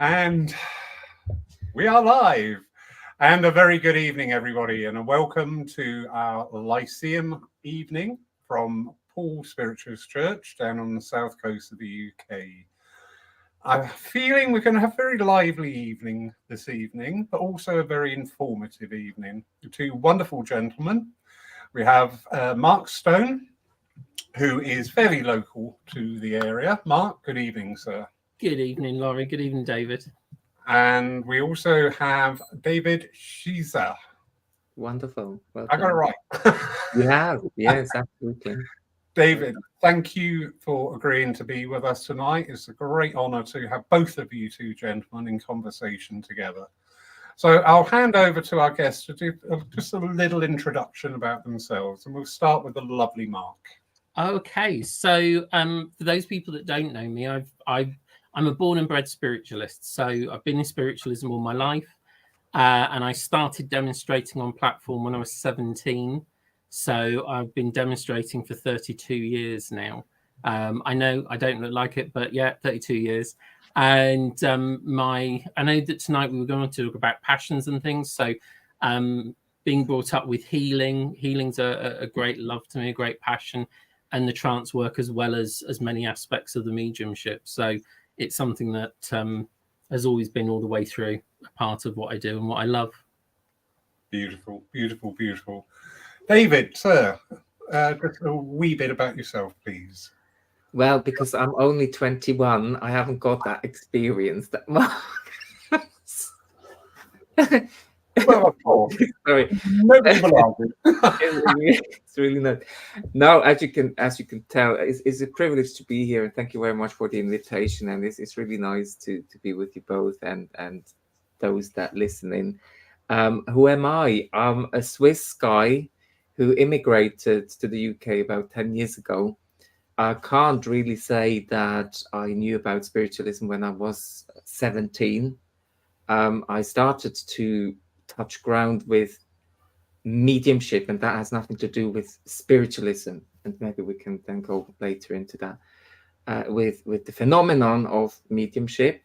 And we are live. And a very good evening, everybody, and a welcome to our Lyceum evening from Paul Spiritualist Church down on the south coast of the UK. I'm feeling we're going to have a very lively evening this evening, but also a very informative evening. Two wonderful gentlemen. We have Mark Stone, who is fairly local to the area. Mark, good evening, sir. Good evening, Laurie. Good evening, David. And we also have David Schiesser. Wonderful. Welcome. I got it right. You have, yes, absolutely. David, thank you for agreeing to be with us tonight. It's a great honor to have both of you two gentlemen in conversation together. So I'll hand over to our guests to do just a little introduction about themselves, and we'll start with the lovely Mark. Okay, so for those people that don't know me, I'm a born and bred spiritualist. So I've been in spiritualism all my life, and I started demonstrating on platform when I was 17. So I've been demonstrating for 32 years now. I know I don't look like it, but yeah, 32 years. And I know that tonight we were going to talk about passions and things. So being brought up with healing's a great love to me, a great passion, and the trance work as well as many aspects of the mediumship. So it's something that has always been all the way through a part of what I do and what I love. Beautiful, beautiful, beautiful. David, sir, just a wee bit about yourself, please. Well, because I'm only 21, I haven't got that experience that much. Well, of course. Sorry. Nobody belongs. It's really not. No, as you can tell, it's a privilege to be here, and thank you very much for the invitation. And it's really nice to be with you both and those that listen in. Who am I? I'm a Swiss guy who immigrated to the UK about 10 years ago. I can't really say that I knew about spiritualism when I was 17. I started to touch ground with mediumship, and that has nothing to do with spiritualism. And maybe we can then go later into that with the phenomenon of mediumship.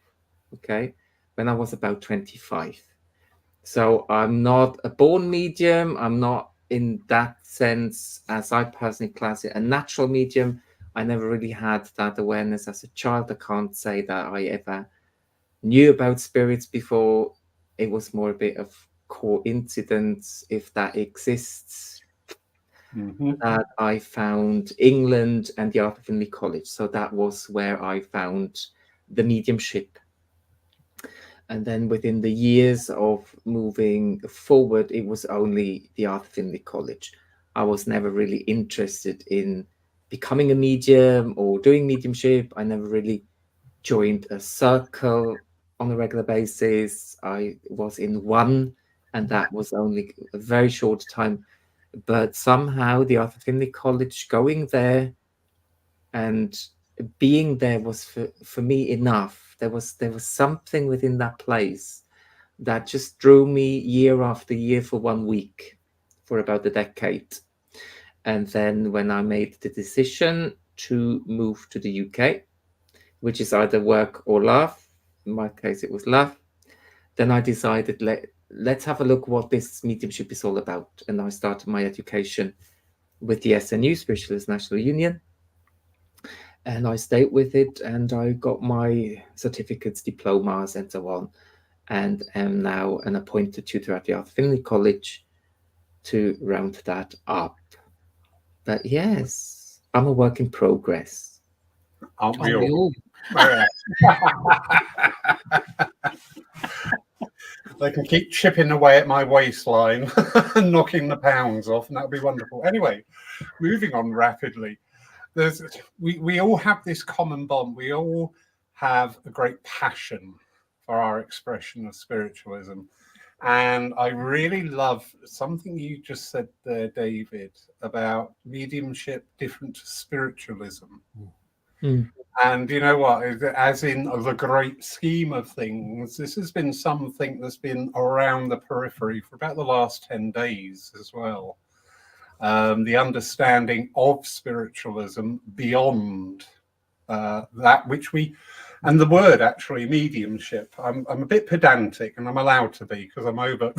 Okay, when I was about 25. So I'm not a born medium. I'm not in that sense, as I personally class it, a natural medium. I never really had that awareness as a child. I can't say that I ever knew about spirits before. It was more a bit of coincidence, if that exists, that I found England and the Arthur Findlay College. So that was where I found the mediumship. And then within the years of moving forward, it was only the Arthur Findlay College. I was never really interested in becoming a medium or doing mediumship. I never really joined a circle on a regular basis. I was in one, and that was only a very short time. But somehow the Arthur Findlay College, going there and being there was for me enough. There was something within that place that just drew me year after year for 1 week, for about a decade. And then when I made the decision to move to the UK, which is either work or love, in my case it was love, then I decided let's have a look what this mediumship is all about. And I started my education with the DSNU, Spiritualist National Union. And I stayed with it, and I got my certificates, diplomas, and so on, and am now an appointed tutor at the Arthur Findlay College to round that up. But yes, I'm a work in progress. Aren't we all? They can keep chipping away at my waistline and knocking the pounds off, and that would be wonderful. Anyway, moving on rapidly. We all have this common bond. We all have a great passion for our expression of spiritualism. And I really love something you just said there, David, about mediumship different to spiritualism. And you know what, as in the great scheme of things, this has been something that's been around the periphery for about the last 10 days as well. The understanding of spiritualism beyond that which we And the word actually mediumship, I'm a bit pedantic, and I'm allowed to be because I'm over.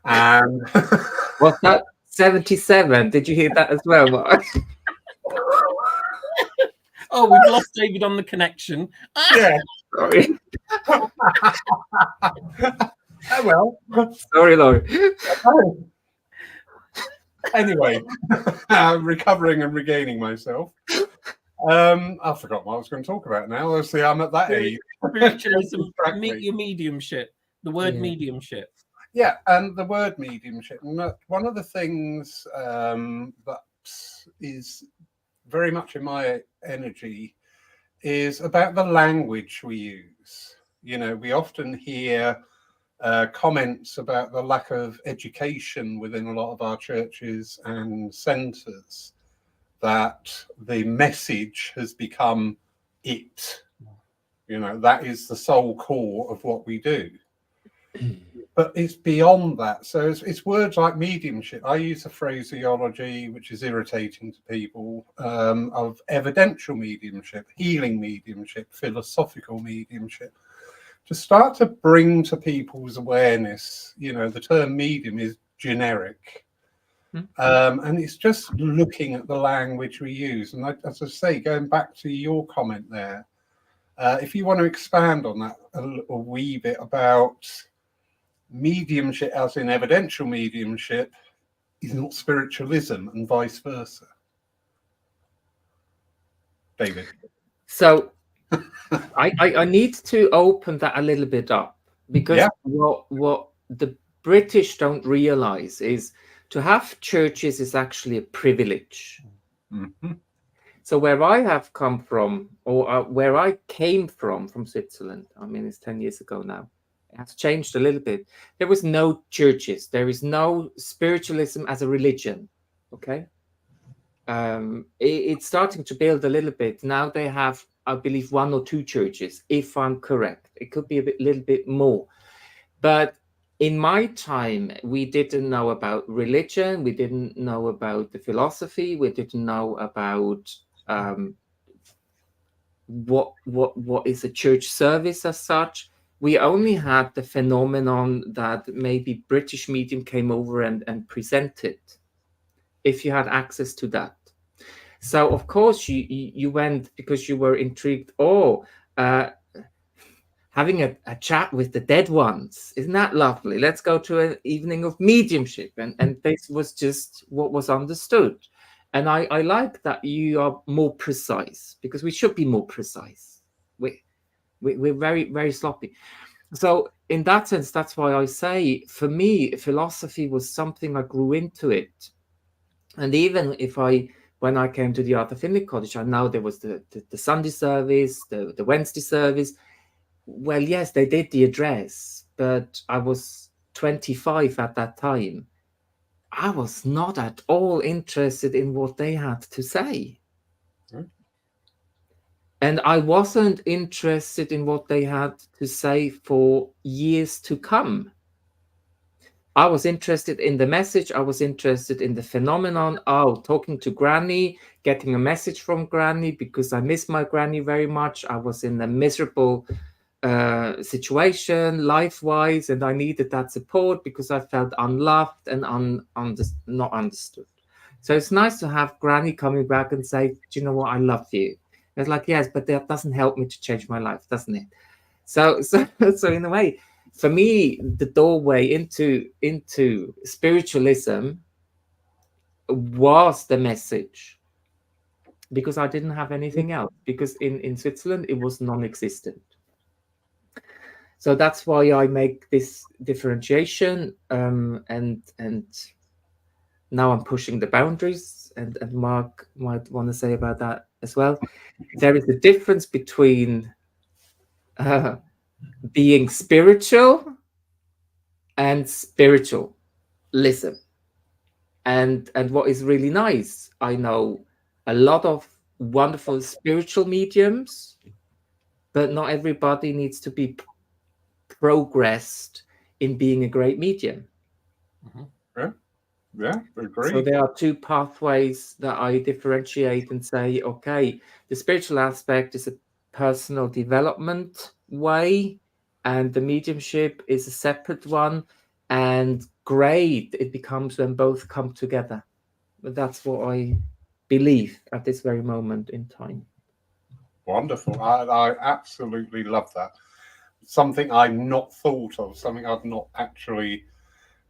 And Was that 77? Did you hear that as well, Mark? Oh, we've lost David on the connection. yeah. Sorry. Oh well. Sorry, Laurie. Anyway, recovering and regaining myself. I forgot what I was going to talk about now. Obviously, I'm at that age. Spiritualism, your mediumship. The word mediumship. Yeah, and the word mediumship. One of the things that is very much in my energy is about the language we use. You know, we often hear comments about the lack of education within a lot of our churches and centres, that the message has become it. You know, that is the sole core of what we do. But it's beyond that. So it's words like mediumship. I use a phraseology which is irritating to people, of evidential mediumship, healing mediumship, philosophical mediumship, to start to bring to people's awareness, you know, the term medium is generic. And it's just looking at the language we use. And as I say, going back to your comment there, if you want to expand on that a wee bit about mediumship, as in evidential mediumship, is not spiritualism and vice versa. David. So I need to open that a little bit up, because what the British don't realize is to have churches is actually a privilege. Mm-hmm. So where I have come from, or where I came from Switzerland, I mean, it's 10 years ago now, it has changed a little bit. There was no churches. There is no spiritualism as a religion. Okay. It's starting to build a little bit. Now they have, I believe, 1 or 2 churches, if I'm correct. It could be little bit more. But in my time, we didn't know about religion. We didn't know about the philosophy. We didn't know about what is a church service as such. We only had the phenomenon that maybe British medium came over and presented, if you had access to that. So of course you went because you were intrigued. Having a chat with the dead ones, isn't that lovely? Let's go to an evening of mediumship, and this was just what was understood. And I like that you are more precise, because we should be more precise. We're very, very sloppy. So in that sense, that's why I say, for me, philosophy was something I grew into it. And even when I came to the Arthur Findlay College, I know there was the Sunday service, the Wednesday service. Well, yes, they did the address, but I was 25 at that time. I was not at all interested in what they had to say. And I wasn't interested in what they had to say for years to come. I was interested in the message. I was interested in the phenomenon. Talking to Granny, getting a message from Granny, because I miss my Granny very much. I was in a miserable situation life-wise, and I needed that support because I felt unloved and not understood. So it's nice to have Granny coming back and say, do you know what, I love you. And it's like, yes, but that doesn't help me to change my life, doesn't it? So in a way, for me, the doorway into spiritualism was the message, because I didn't have anything else, because in Switzerland it was non-existent. So that's why I make this differentiation, and now I'm pushing the boundaries, and Mark might want to say about that as well. There is a difference between being spiritual and spiritualism. And what is really nice, I know a lot of wonderful spiritual mediums, but not everybody needs to be progressed in being a great medium. Yeah, agree. So there are 2 pathways that I differentiate and say, okay, the spiritual aspect is a personal development way, and the mediumship is a separate one. And great it becomes when both come together. But that's what I believe at this very moment in time. Wonderful. I absolutely love that. Something I've not thought of, something I've not actually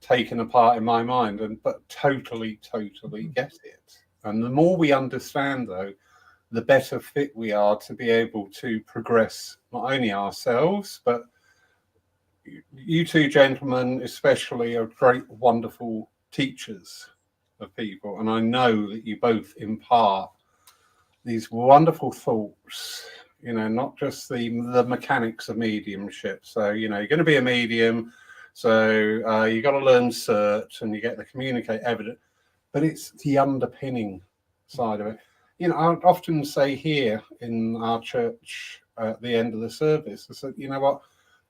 taken apart in my mind, but totally get it. And the more we understand, though, the better fit we are to be able to progress not only ourselves, but you two gentlemen especially are great, wonderful teachers of people. And I know that you both impart these wonderful thoughts, not just the mechanics of mediumship. So, you're going to be a medium, so you got to learn search and you get to communicate evidence, but it's the underpinning side of it. I often say here in our church at the end of the service, I said, you know what,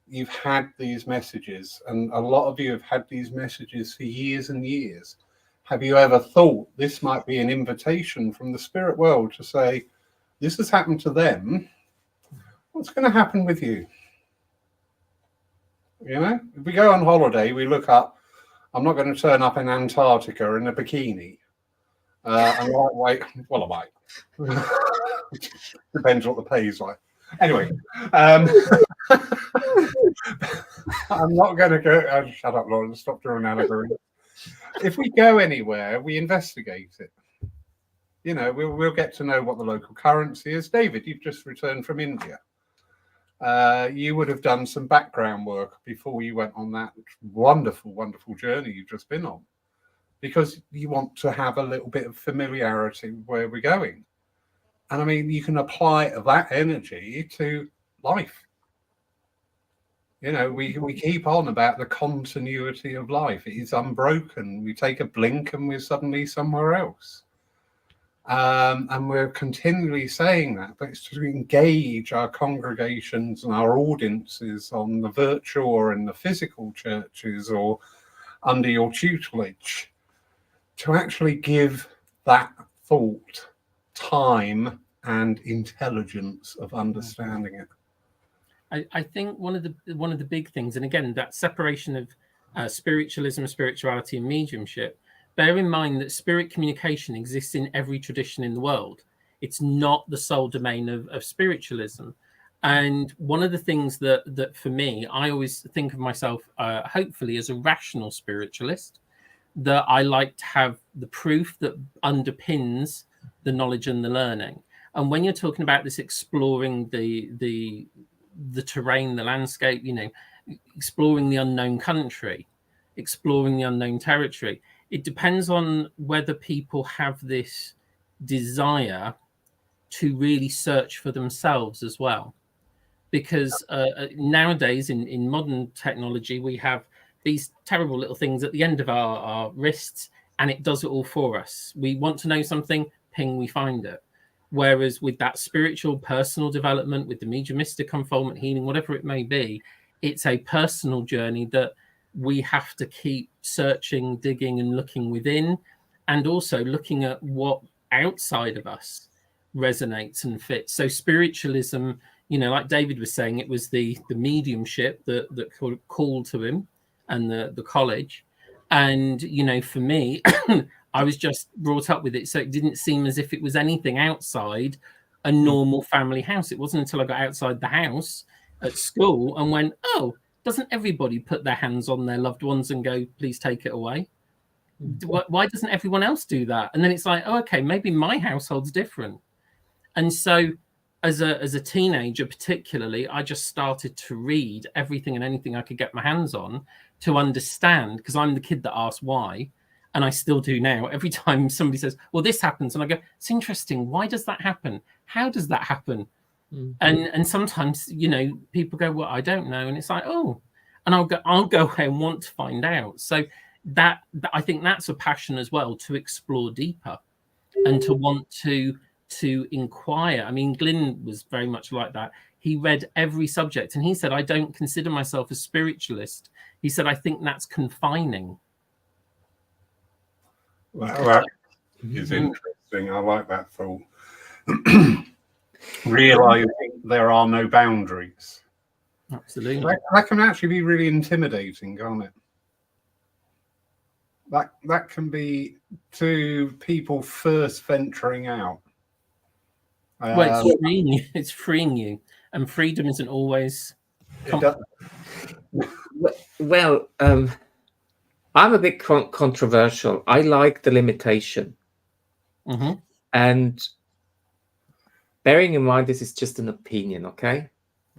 you've had these messages, and a lot of you have had these messages for years and years. Have you ever thought this might be an invitation from the spirit world to say, this has happened to them, what's going to happen with you? If we go on holiday, we look up, I'm not going to turn up in Antarctica in a bikini. I might. Depends what the pay is like. Anyway, I'm not going to go. Shut up, Lauren. Stop drawing allegories. If we go anywhere, we investigate it. We'll get to know what the local currency is. David, you've just returned from India. You would have done some background work before you went on that wonderful journey you've just been on, because you want to have a little bit of familiarity with where we're going. And I mean, you can apply that energy to life. We keep on about the continuity of life. It is unbroken. We take a blink and we're suddenly somewhere else. And we're continually saying that, but it's to engage our congregations and our audiences on the virtual or in the physical churches or under your tutelage, to actually give that thought time and intelligence of understanding it. I think one of the big things, and again, that separation of spiritualism, spirituality, and mediumship. Bear in mind that spirit communication exists in every tradition in the world. It's not the sole domain of spiritualism. And one of the things that for me, I always think of myself, hopefully, as a rational spiritualist, that I like to have the proof that underpins the knowledge and the learning. And when you're talking about this, exploring the terrain, the landscape, exploring the unknown country, exploring the unknown territory, it depends on whether people have this desire to really search for themselves as well. Because nowadays, in modern technology, we have these terrible little things at the end of our wrists, and it does it all for us. We want to know something, ping, we find it. Whereas with that spiritual, personal development, with the mediumistic unfoldment, healing, whatever it may be, it's a personal journey that we have to keep searching, digging, and looking within, and also looking at what outside of us resonates and fits. So spiritualism, like David was saying, it was the mediumship that called to him, and the college. And for me, I was just brought up with it, so it didn't seem as if it was anything outside a normal family house. It wasn't until I got outside the house at school and went, oh, doesn't everybody put their hands on their loved ones and go, please take it away? Why doesn't everyone else do that? And then it's like, oh, okay, maybe my household's different. And so as a teenager, particularly, I just started to read everything and anything I could get my hands on to understand, because I'm the kid that asks why. And I still do now. Every time somebody says, well, this happens, and I go, it's interesting. Why does that happen? How does that happen? And sometimes, people go, well, I don't know. And it's like, oh, and I'll go away and want to find out. So that I think that's a passion as well, to explore deeper and to want to inquire. I mean, Glyn was very much like that. He read every subject, and he said, I don't consider myself a spiritualist. He said, I think that's confining. That is interesting. I like that thought. realizing there are no boundaries. Absolutely. That can actually be really intimidating, can't it? That can be to people first venturing out. Well, it's freeing you. It's freeing you, and freedom isn't always. Well, I'm a bit controversial. I like the limitation, and bearing in mind this is just an opinion, okay?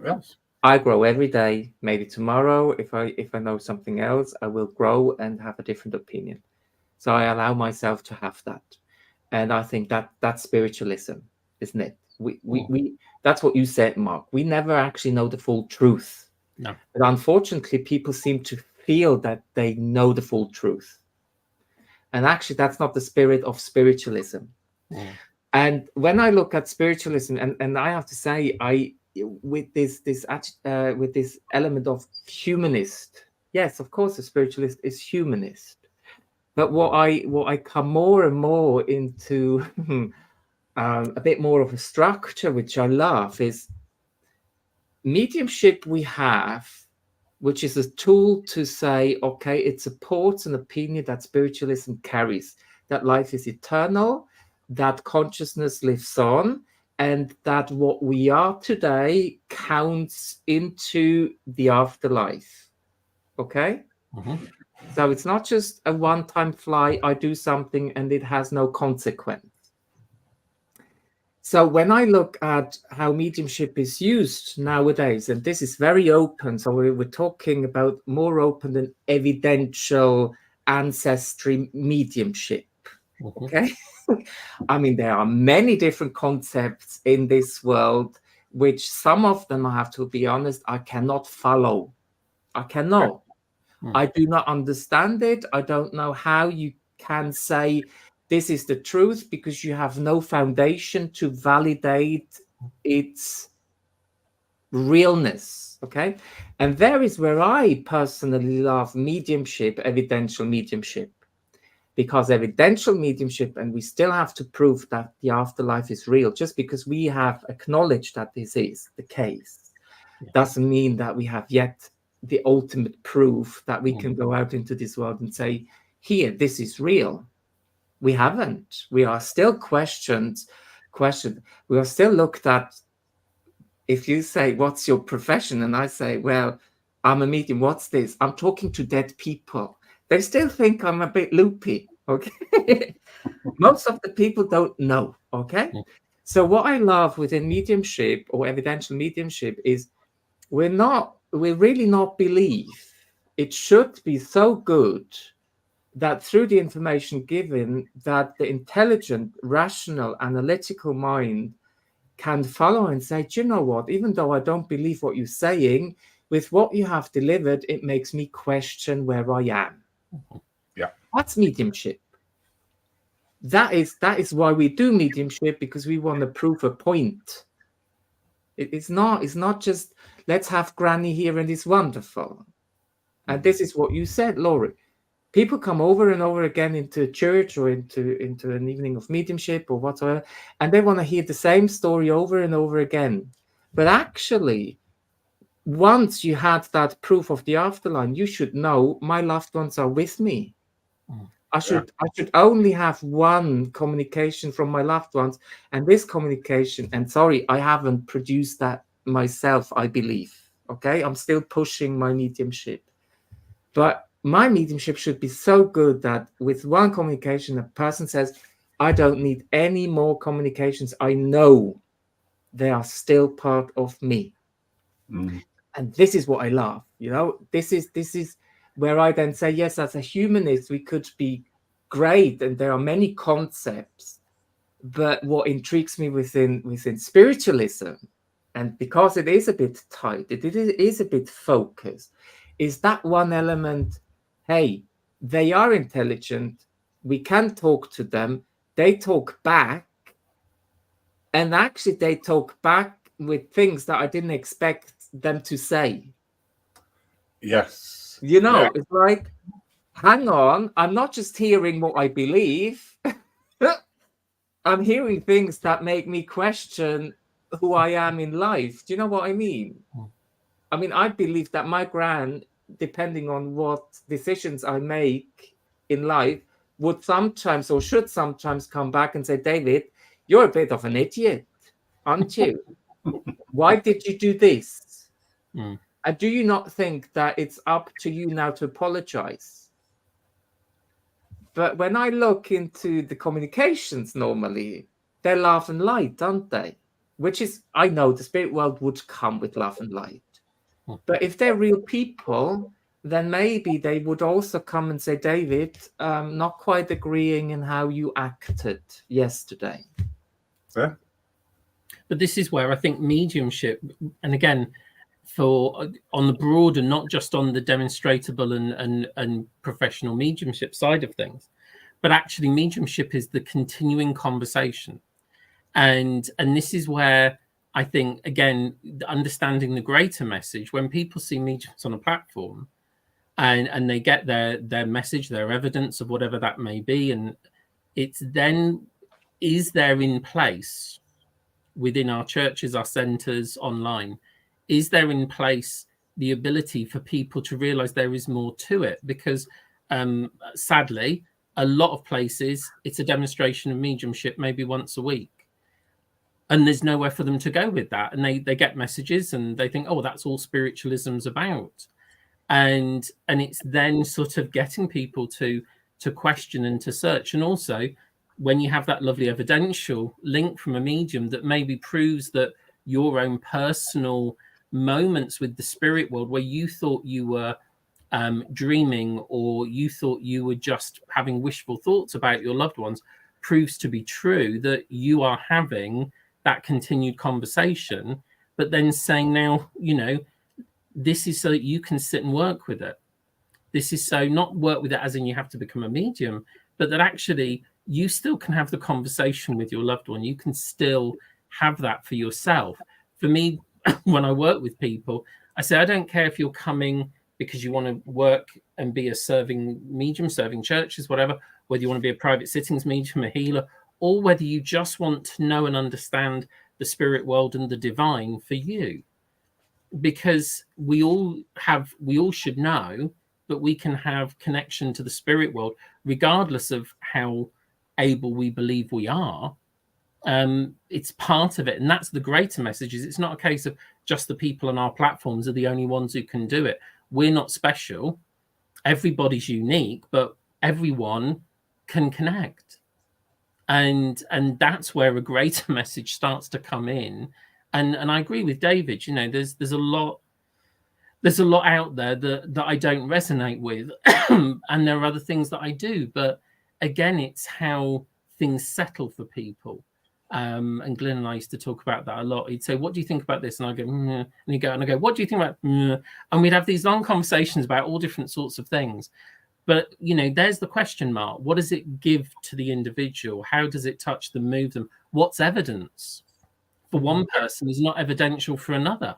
Yes. I grow every day. Maybe tomorrow, if I know something else, I will grow and have a different opinion. So I allow myself to have that, and I think that's spiritualism, isn't it? We that's what you said, Mark. We never actually know the full truth. No. But unfortunately, people seem to feel that they know the full truth, and actually, that's not the spirit of spiritualism. And when I look at spiritualism, and I have to say, with this element of humanist. Yes, of course, a spiritualist is humanist. But what I come more and more into a bit more of a structure, which I love, is mediumship we have, which is a tool to say, okay, it supports an opinion that spiritualism carries, that life is eternal, that consciousness lives on, and that what we are today counts into the afterlife. Okay? So it's not just a one-time fly, I do something and it has no consequence. So when I look at how mediumship is used nowadays, and this is very open, so we're talking about more open than evidential ancestry mediumship. Okay? I mean, there are many different concepts in this world, which some of them, I have to be honest, I cannot follow. I cannot. I do not understand it. I don't know how you can say this is the truth, because you have no foundation to validate its realness. Okay. And there is where I personally love mediumship, evidential mediumship, because evidential mediumship, and we still have to prove that the afterlife is real, just because we have acknowledged that this is the case, doesn't mean that we have yet the ultimate proof that we can go out into this world and say, here, this is real. We haven't. We are still questioned. We are still looked at. If you say, what's your profession? And I say, well, I'm a medium. What's this? I'm talking to dead people. They still think I'm a bit loopy. Okay. Most of the people don't know. Okay. So what I love within mediumship or evidential mediumship is we really not believe. It should be so good that through the information given, that the intelligent, rational, analytical mind can follow and say, do you know what, even though I don't believe what you're saying, with what you have delivered, it makes me question where I am. Yeah. That's mediumship. That is why we do mediumship, because we want to prove a point. It's not just, let's have Granny here and it's wonderful. And this is what you said, Laurie. People come over and over again into church or into an evening of mediumship or whatever, and they want to hear the same story over and over again. But actually, once you had that proof of the afterlife, you should know my loved ones are with me. I should only have one communication from my loved ones, and this communication, and sorry, I haven't produced that myself, I believe. Okay, I'm still pushing my mediumship. But my mediumship should be so good that with one communication, a person says, I don't need any more communications. I know they are still part of me. And this is what I love. You know, this is where I then say, yes, as a humanist, we could be great. And there are many concepts. But what intrigues me within spiritualism, and because it is a bit tight, it is a bit focused, is that one element. Hey, they are intelligent. We can talk to them. They talk back. And actually, they talk back with things that I didn't expect them to say. Yes. You know, It's like, hang on, I'm not just hearing what I believe. I'm hearing things that make me question who I am in life. Do you know what I mean? I mean, I believe that my gran, depending on what decisions I make in life, would sometimes or should sometimes come back and say, David, you're a bit of an idiot, aren't you? Why did you do this? Mm. And do you not think that it's up to you now to apologize? But when I look into the communications normally, they're love and light, aren't they? Which is, I know the spirit world would come with love and light. But if they're real people, then maybe they would also come and say, David, not quite agreeing in how you acted yesterday. Yeah. But this is where I think mediumship, and again, for on the broader, not just on the demonstratable and professional mediumship side of things, but actually mediumship is the continuing conversation. And this is where I think, again, understanding the greater message, when people see mediums on a platform and they get their message, their evidence of whatever that may be, and it's then, is there in place within our churches, our centres, online, is there in place the ability for people to realise there is more to it? Because sadly, a lot of places, it's a demonstration of mediumship maybe once a week. And there's nowhere for them to go with that. And they get messages and they think, oh, that's all spiritualism's about. And it's then sort of getting people to question and to search. And also, when you have that lovely evidential link from a medium that maybe proves that your own personal moments with the spirit world, where you thought you were dreaming, or you thought you were just having wishful thoughts about your loved ones, proves to be true, that you are having that continued conversation, but then saying, now, you know, this is so that you can sit and work with it. This is so, not work with it as in you have to become a medium, but that actually you still can have the conversation with your loved one. You can still have that for yourself. For me, when I work with people, I say, I don't care if you're coming because you want to work and be a serving medium, serving churches, whatever, whether you want to be a private sittings medium, a healer, or whether you just want to know and understand the spirit world and the divine for you. Because we all should know that we can have connection to the spirit world, regardless of how able we believe we are. It's part of it. And that's the greater message, is it's not a case of just the people on our platforms are the only ones who can do it. We're not special. Everybody's unique, but everyone can connect. And that's where a greater message starts to come in. And I agree with David, you know, there's a lot out there that I don't resonate with. And there are other things that I do. But again, it's how things settle for people. And Glenn and I used to talk about that a lot. He'd say, what do you think about this? And I go, and he'd go, and I go, what do you think about? And we'd have these long conversations about all different sorts of things. But, you know, there's the question mark. What does it give to the individual? How does it touch them, move them? What's evidence? For one person is not evidential for another.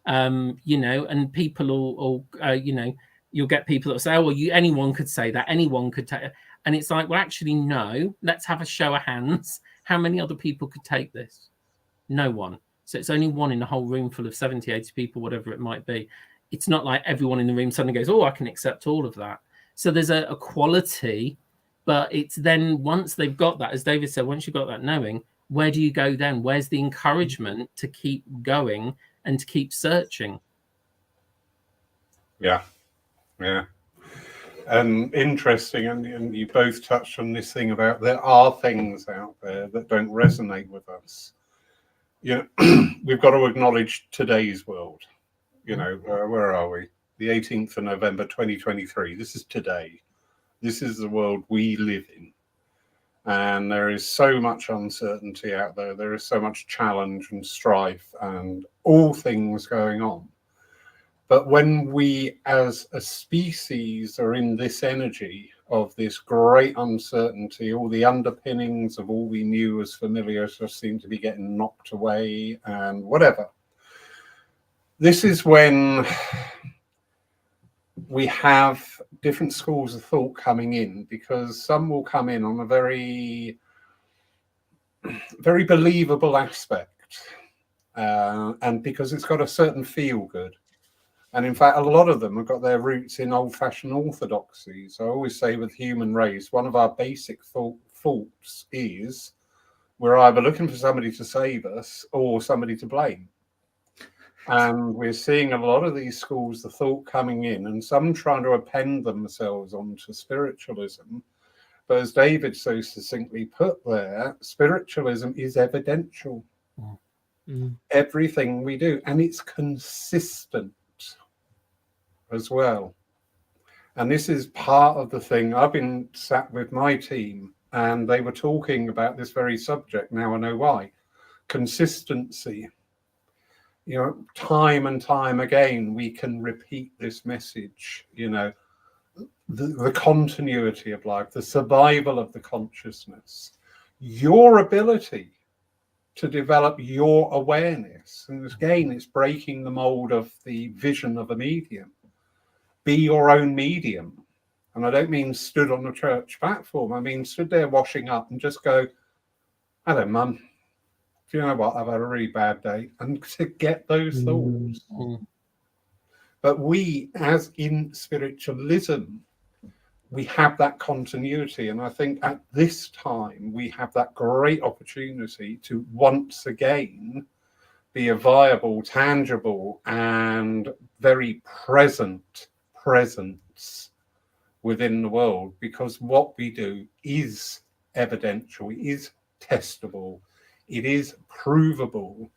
You know, and people will you know, you'll get people that say, oh, well, anyone could say that, anyone could take it. And it's like, well, actually, no, let's have a show of hands. How many other people could take this? No one. So it's only one in a whole room full of 70, 80 people, whatever it might be. It's not like everyone in the room suddenly goes, oh, I can accept all of that. So there's a quality, but it's then once they've got that, as David said, once you've got that knowing, where do you go then? Where's the encouragement to keep going and to keep searching? Yeah. Interesting, and you both touched on this thing about there are things out there that don't resonate with us. You know, we've got to acknowledge today's world. You know, where are we? The 18th of November, 2023. This is today. This is the world we live in. And there is so much uncertainty out there. There is so much challenge and strife and all things going on. But when we as a species are in this energy of this great uncertainty, all the underpinnings of all we knew as familiar just seem to be getting knocked away and whatever. This is when we have different schools of thought coming in, because some will come in on a very, very believable aspect. and because it's got a certain feel good. And in fact, a lot of them have got their roots in old-fashioned orthodoxy. So I always say with human race, one of our basic faults is we're either looking for somebody to save us or somebody to blame. And we're seeing a lot of these schools, the thought coming in, and some trying to append themselves onto spiritualism. But as David so succinctly put there, spiritualism is evidential. Everything we do, and it's consistent as well. And this is part of the thing. I've been sat with my team and they were talking about this very subject. Now I know why. Consistency. You know, time and time again, we can repeat this message, you know, the continuity of life, the survival of the consciousness, your ability to develop your awareness. And again, it's breaking the mold of the vision of a medium. Be your own medium. And I don't mean stood on a church platform. I mean, stood there washing up and just go, hello, mum. Do you know what? I've had a really bad day. And to get those thoughts. But we, as in spiritualism, we have that continuity. And I think at this time, we have that great opportunity to once again be a viable, tangible, and very present presence within the world, because what we do is evidential, it is testable, it is provable.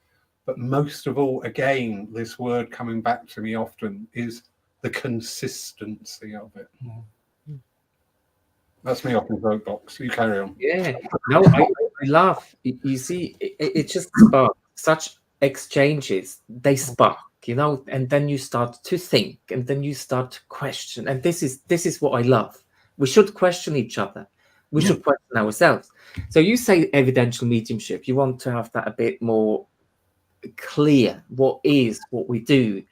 But most of all, again, this word coming back to me often is the consistency of it. That's me off my soapbox. You carry on. Yeah, no, I laugh. You see, it just sparks such exchanges. They spark, you know, and then you start to think, and then you start to question. And this is what I love. We should question each other. We should question ourselves. So you say evidential mediumship. You want to have that a bit more clear. What we do?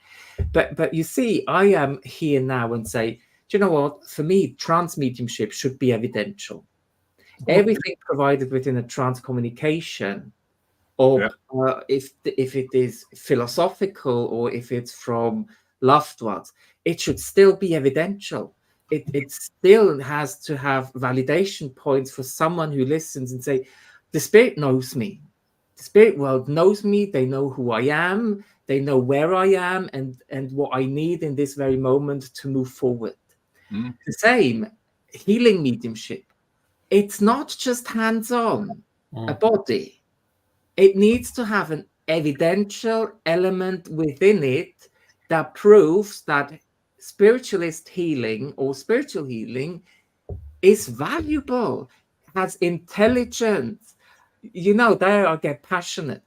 But you see, I am here now and say, do you know what? For me, trance mediumship should be evidential. Everything provided within a trance communication, or if it is philosophical or if it's from loved ones, it should still be evidential. It still has to have validation points for someone who listens and say, the spirit knows me. The spirit world knows me. They know who I am. They know where I am and what I need in this very moment to move forward. The same healing mediumship. It's not just hands-on, a body. It needs to have an evidential element within it that proves that spiritualist healing or spiritual healing is valuable, has intelligence. You know, there I get passionate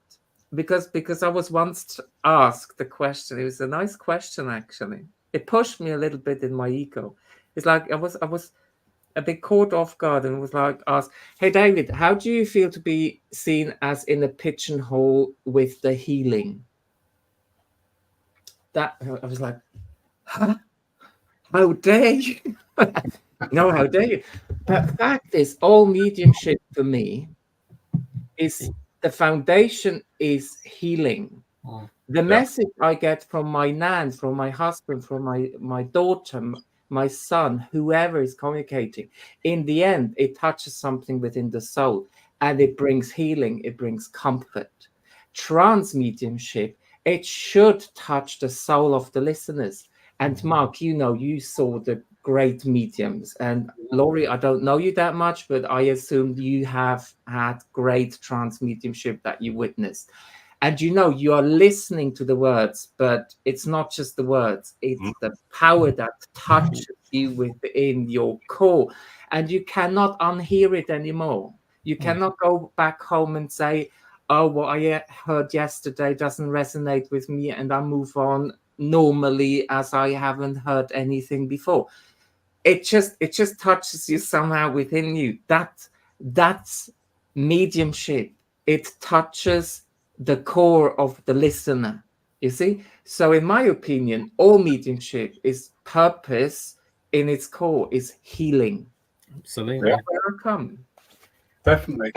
because I was once asked the question. It was a nice question, actually. It pushed me a little bit in my ego. It's like I was a bit caught off guard and was like asked, hey David, how do you feel to be seen as in a pigeonhole with the healing? That I was like, huh? How dare you? No, how dare you? But fact is, all mediumship for me is the foundation is healing. The message I get from my nan, from my husband, from my daughter, my son, whoever is communicating, in the end, it touches something within the soul and it brings healing, it brings comfort. Trance mediumship, it should touch the soul of the listeners. And Mark, you know, you saw the great mediums. And Laurie, I don't know you that much, but I assume you have had great trance mediumship that you witnessed. And you know, you are listening to the words, but it's not just the words, it's the power that touches you within your core. And you cannot unhear it anymore. You cannot go back home and say, oh, what I heard yesterday doesn't resonate with me, and I move on normally as I haven't heard anything before. It just touches you somehow within you. That's mediumship. It touches the core of the listener, you see? So in my opinion, all mediumship is purpose in its core is healing. Absolutely. Yeah. Where I come. Definitely.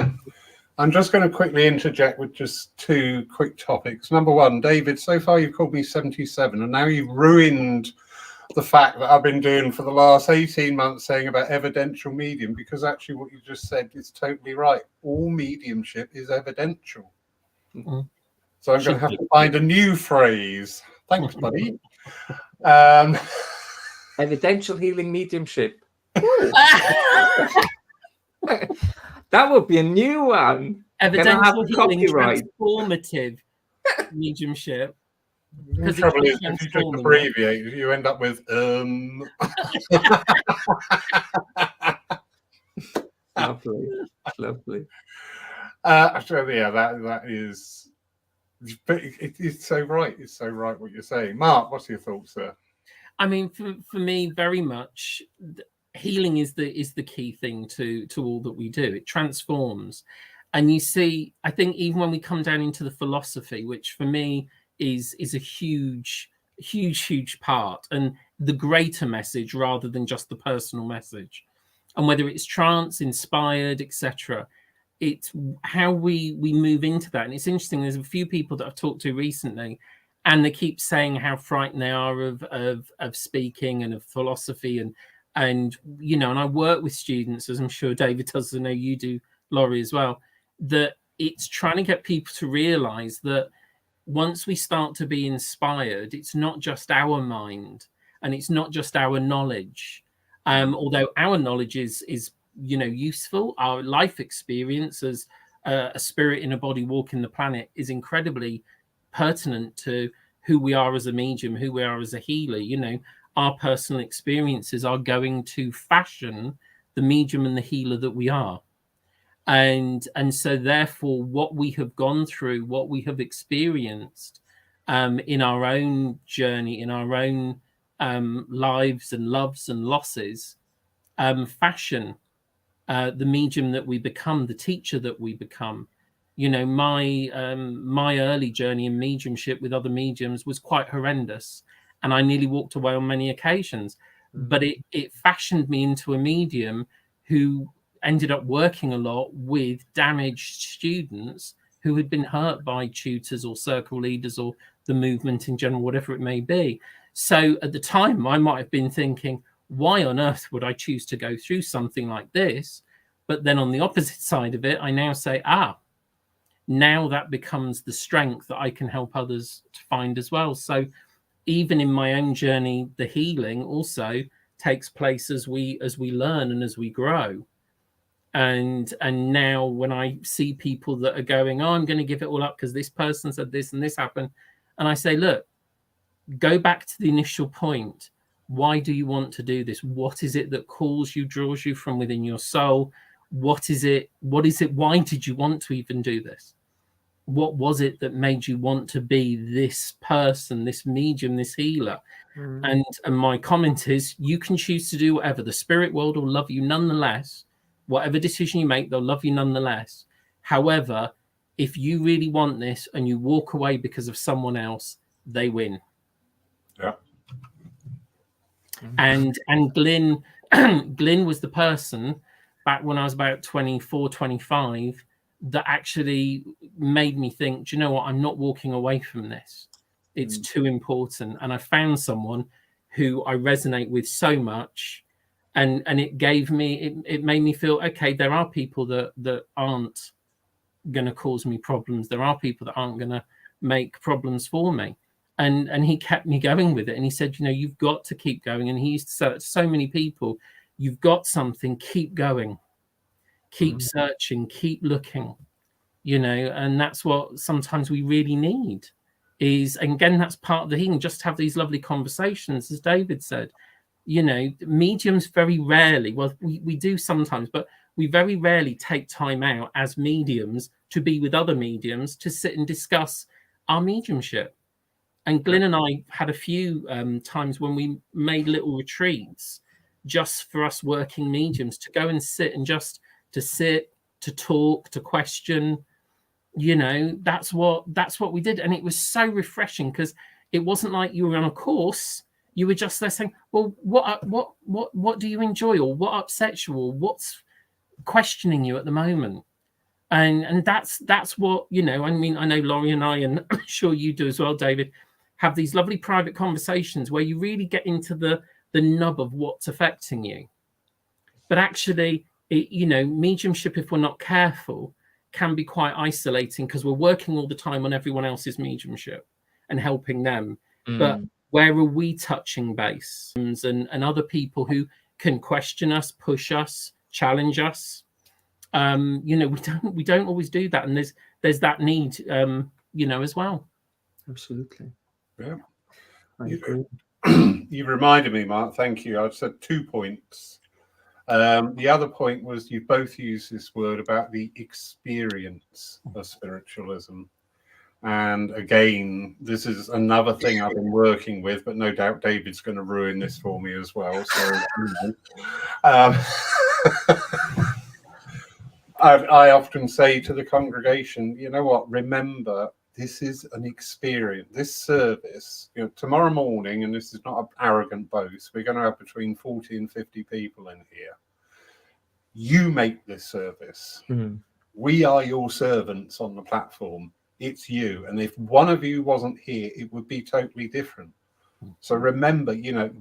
I'm just going to quickly interject with just 2 quick topics. Number one, David, so far you've called me 77, and now you've ruined the fact that I've been doing for the last 18 months saying about evidential medium, because actually what you just said is totally right. All mediumship is evidential. Mm. So I'm going to have to find a new phrase. Thanks, buddy. Evidential healing mediumship. That would be a new one. Evidential healing copyright? transformative mediumship. The trouble is, if you just abbreviate, you end up with Lovely. So yeah, that is, but it's so right. It's so right what you're saying. Mark, what's your thoughts there? I mean, for me, very much, healing is the key thing to all that we do. It transforms, and you see, I think even when we come down into the philosophy, which for me is a huge part, and the greater message rather than just the personal message, and whether it's trance inspired, etc. It's how we move into that. And it's interesting, there's a few people that I've talked to recently, and they keep saying how frightened they are of speaking and of philosophy, and you know, and I work with students, as I'm sure David does, I know you do, Laurie, as well, that it's trying to get people to realize that once we start to be inspired, it's not just our mind and it's not just our knowledge. Although our knowledge is you know, useful, our life experience as a spirit in a body walking the planet is incredibly pertinent to who we are as a medium, who we are as a healer. You know, our personal experiences are going to fashion the medium and the healer that we are. And so therefore what we have gone through, what we have experienced in our own journey, in our own lives and loves and losses, fashion the medium that we become, the teacher that we become. You know, my early journey in mediumship with other mediums was quite horrendous, and I nearly walked away on many occasions. But it fashioned me into a medium who ended up working a lot with damaged students who had been hurt by tutors or circle leaders or the movement in general, whatever it may be. So at the time, I might have been thinking, why on earth would I choose to go through something like this? But then on the opposite side of it, I now say, now that becomes the strength that I can help others to find as well. So even in my own journey, the healing also takes place as we learn and as we grow. And now when I see people that are going, I'm going to give it all up because this person said this and this happened, and I say, look, go back to the initial point. Why do you want to do this? What is it that calls you, draws you from within your soul? What is it? Why did you want to even do this? What was it that made you want to be this person, this medium, this healer? And my comment is, you can choose to do whatever. The spirit world will love you nonetheless. Whatever decision you make, they'll love you nonetheless. However, if you really want this and you walk away because of someone else, they win. Yeah. And Glyn was the person back when I was about 24, 25 that actually made me think, do you know what? I'm not walking away from this. It's too important. And I found someone who I resonate with so much. And it gave me, it made me feel, okay, there are people that aren't going to cause me problems. There are people that aren't going to make problems for me. And he kept me going with it. And he said, you know, you've got to keep going. And he used to say to so many people, you've got something, keep going, keep searching, keep looking, you know, and that's what sometimes we really need is, and again, that's part of the healing, just to have these lovely conversations, as David said. You know, mediums very rarely, well, we do sometimes, but we very rarely take time out as mediums to be with other mediums to sit and discuss our mediumship. And Glyn and I had a few times when we made little retreats just for us working mediums to go and sit and just to sit, to talk, to question. You know, that's what we did. And it was so refreshing because it wasn't like you were on a course. You were just there saying, well, what do you enjoy, or what upsets you, or what's questioning you at the moment? And that's what, you know, I mean, I know Laurie and I, and I'm sure you do as well, David, have these lovely private conversations where you really get into the nub of what's affecting you. But actually, you know, mediumship, if we're not careful, can be quite isolating because we're working all the time on everyone else's mediumship and helping them. But where are we touching base? And other people who can question us, push us, challenge us. You know, we don't always do that, and there's that need, you know, as well. Absolutely. Yeah, I agree. You reminded me, Mark. Thank you. I've said 2 points. The other point was you both used this word about the experience of spiritualism. And again, this is another thing I've been working with, but no doubt David's going to ruin this for me as well. So, you know. I often say to the congregation, you know what, remember, this is an experience. This service, you know, tomorrow morning, and this is not an arrogant boast, we're going to have between 40 and 50 people in here. You make this service. We are your servants on the platform. It's you. And if one of you wasn't here, it would be totally different. So remember, you know,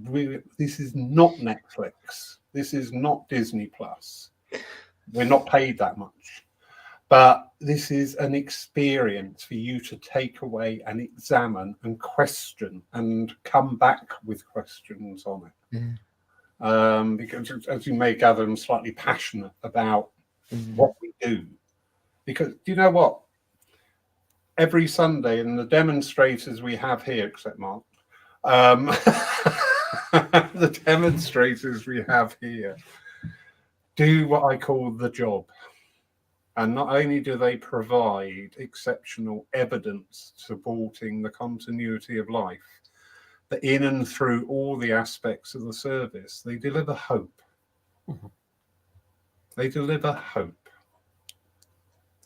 this is not Netflix. This is not Disney Plus. We're not paid that much. But this is an experience for you to take away and examine and question and come back with questions on it. Because as you may gather, I'm slightly passionate about what we do. Because do you know what? Every Sunday, and the demonstrators we have here, except Mark, the demonstrators we have here do what I call the job. And not only do they provide exceptional evidence supporting the continuity of life, but in and through all the aspects of the service, they deliver hope. They deliver hope.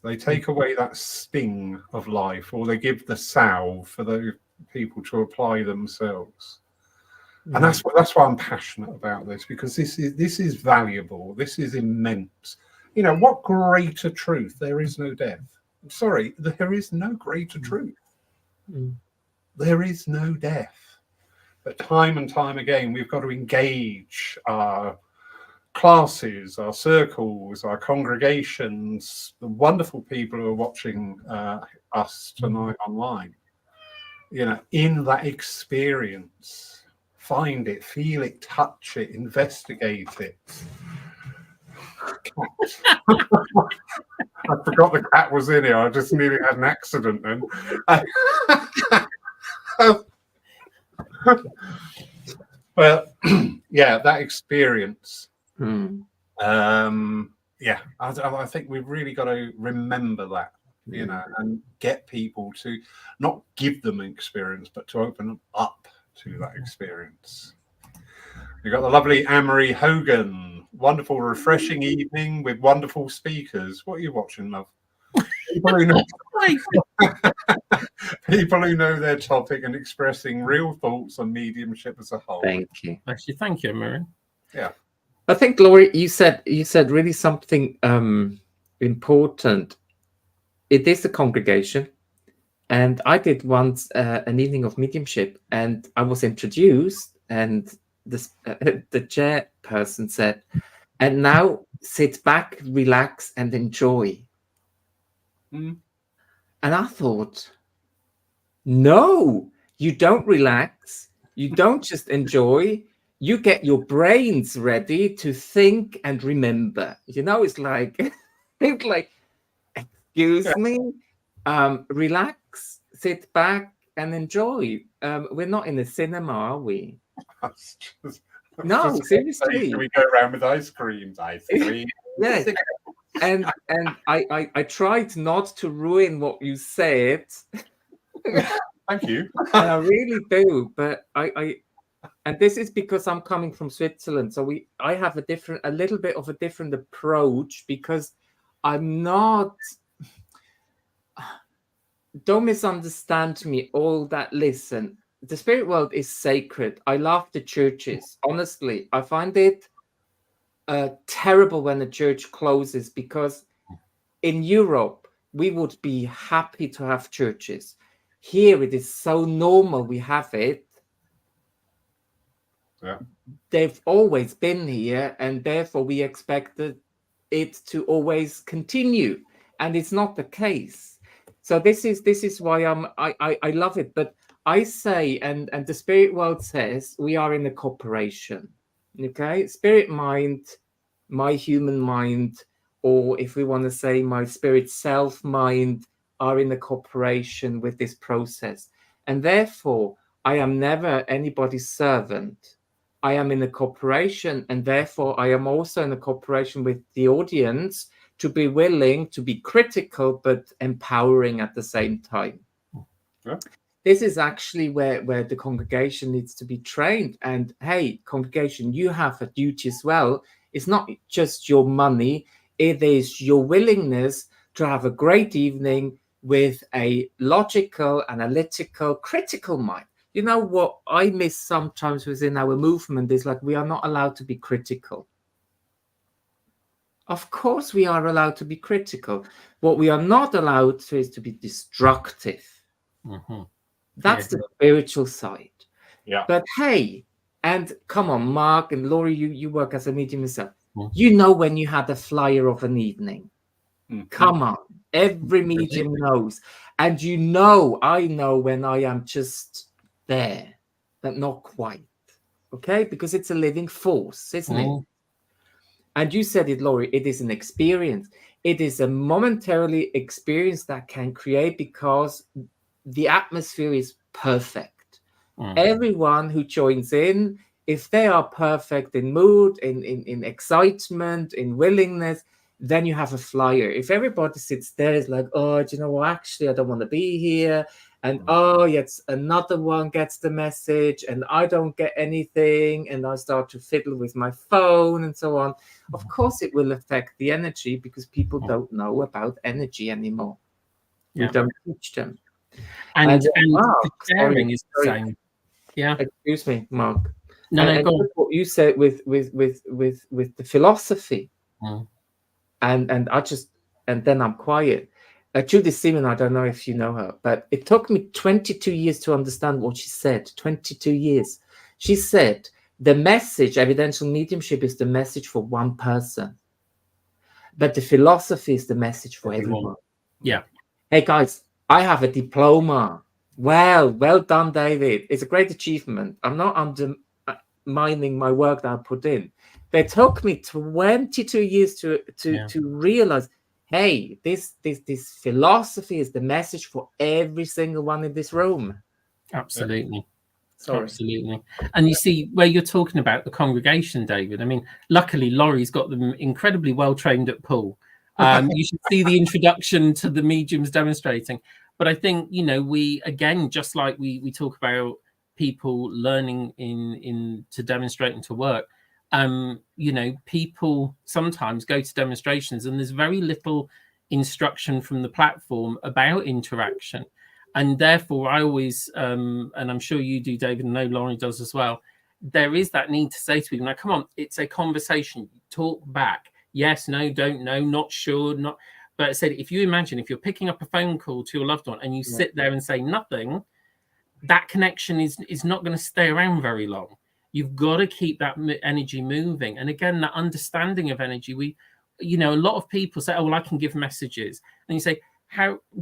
They take away that sting of life, or they give the salve for those people to apply themselves. And that's why I'm passionate about this, because this is valuable. This is immense. You know, what greater truth? There is no death. I'm sorry, there is no greater truth. There is no death. But time and time again, we've got to engage our classes, our circles, our congregations, the wonderful people who are watching us tonight online, you know, in that experience. Find it, feel it, touch it, investigate it. I forgot the cat was in here. I just nearly had an accident then. Well, yeah, that experience. Yeah, I think we've really got to remember that, you know, and get people to not give them an experience, but to open them up to that experience. We've got the lovely Anne-Marie Hogan. Wonderful, refreshing evening with wonderful speakers. What are you watching, love? People who know, people who know their topic and expressing real thoughts on mediumship as a whole. Thank you. Actually, thank you, Anne-Marie. Yeah. I think, Laurie, you said really something important. It is a congregation. And I did once an evening of mediumship, and I was introduced, and the chairperson said, "And now sit back, relax, and enjoy." And I thought, no, you don't relax. You don't just enjoy. You get your brains ready to think and remember. You know, it's like, excuse me, relax, sit back, and enjoy. We're not in the cinema, are we? No, seriously. Can we go around with ice creams? Ice cream. Yes. And I tried not to ruin what you said. Thank you. And I really do, but and this is because I'm coming from Switzerland, so I have a little bit of a different approach, because I'm not. Don't misunderstand me. All that, listen, the spirit world is sacred. I love the churches. Honestly, I find it terrible when a church closes, because in Europe, we would be happy to have churches. Here, it is so normal we have it. Yeah. They've always been here, and therefore we expected it to always continue, and it's not the case. So this is why I love it. But I say, and the spirit world says, we are in a cooperation. Okay, spirit mind, my human mind, or if we want to say my spirit self mind, are in a cooperation with this process, and therefore I am never anybody's servant. I am in a cooperation, and therefore I am also in a cooperation with the audience to be willing to be critical but empowering at the same time. Yeah. This is actually where the congregation needs to be trained. And hey, congregation, you have a duty as well. It's not just your money, it is your willingness to have a great evening with a logical, analytical, critical mind. You know what I miss sometimes within our movement is like we are not allowed to be critical. Of course, we are allowed to be critical. What we are not allowed to is to be destructive. Mm-hmm. That's the spiritual side. Yeah. But hey, and come on, Mark and Laurie, you work as a medium yourself. Mm-hmm. You know when you had a flyer of an evening. Mm-hmm. Come on. Every medium knows. And you know, I know when I am just there, but not quite. Okay? Because it's a living force, isn't it? And you said it, Laurie, it is an experience. It is a momentarily experience that can create because the atmosphere is perfect. Everyone who joins in, if they are perfect in mood, in excitement, in willingness, then you have a flyer. If everybody sits there, it's like, oh, do you know what? Actually, I don't want to be here. And oh, yes, another one gets the message and I don't get anything. And I start to fiddle with my phone and so on. Of course, it will affect the energy because people don't know about energy anymore. We don't teach them. And the sharing is the same. Yeah. Excuse me, Mark. No, go on. What you said with the philosophy. And I just, and then I'm quiet. Judith Seaman, I don't know if you know her, but it took me 22 years to understand what she said. 22 years. She said, the message, evidential mediumship, is the message for one person. But the philosophy is the message for everyone. Yeah. Hey, guys, I have a diploma. Well done, David. It's a great achievement. I'm not undermining my work that I put in. But it took me 22 years to realize, hey, this philosophy is the message for every single one in this room. Absolutely. Sorry. Absolutely. And you see, where you're talking about the congregation, David, I mean, luckily, Laurie's got them incredibly well trained at Poole. You should see the introduction to the mediums demonstrating. But I think, you know, we, again, just like we talk about people learning to demonstrate and to work, you know, people sometimes go to demonstrations and there's very little instruction from the platform about interaction. And therefore, I always, and I'm sure you do, David, and I know Laurie does as well, there is that need to say to people, now, come on, it's a conversation. Talk back. Yes, no, don't know, not sure, not. But I said, if you imagine, if you're picking up a phone call to your loved one and you sit there and say nothing, that connection is not going to stay around very long. You've got to keep that energy moving. And again, that understanding of energy, you know, a lot of people say, oh, well, I can give messages. And you say,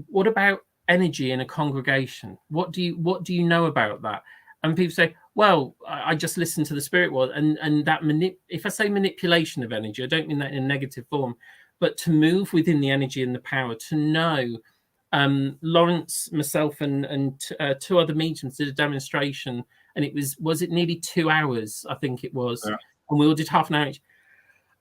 what about energy in a congregation? What do you know about that? And people say, well, I just listen to the spirit world. And that if I say manipulation of energy, I don't mean that in a negative form, but to move within the energy and the power, to know. Lawrence, myself, and two other mediums did a demonstration, and it was it nearly 2 hours, I think it was, and we all did half an hour each.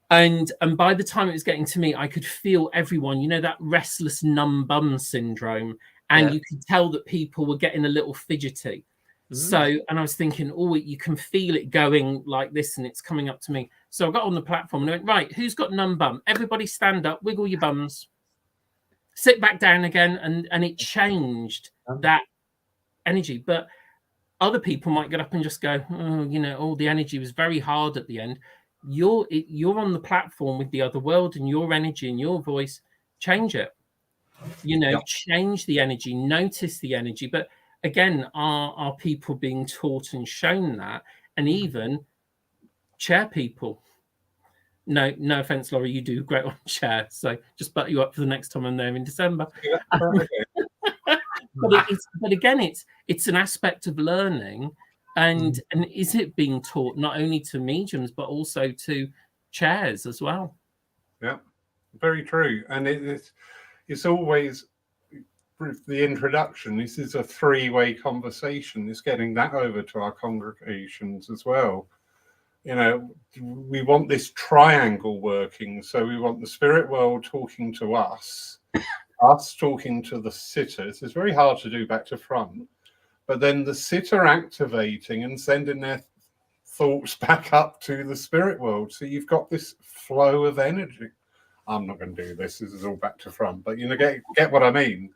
And by the time it was getting to me, I could feel everyone, you know, that restless numb bum syndrome, and you could tell that people were getting a little fidgety. So, and I was thinking, oh, you can feel it going like this, and it's coming up to me. So I got on the platform and I went, right, who's got numb bum? Everybody stand up, wiggle your bums. Sit back down again, and it changed that energy. But other people might get up and just go, oh, you know, the energy was very hard at the end. You're on the platform with the other world, and your energy and your voice change it. Change the energy, notice the energy. But again, are people being taught and shown that? And even chair people. No offense, Laurie, you do great on chair. So just butt you up for the next time I'm there in December. But again, it's an aspect of learning, and is it being taught not only to mediums but also to chairs as well? Yeah, very true. And it's always the introduction. This is a three-way conversation. It's getting that over to our congregations as well. We want this triangle working. So we want the spirit world talking to us talking to the sitters. It's very hard to do back to front, but then the sitter activating and sending their thoughts back up to the spirit world. So you've got this flow of energy. I'm not going to do this. This is all back to front, but get what I mean.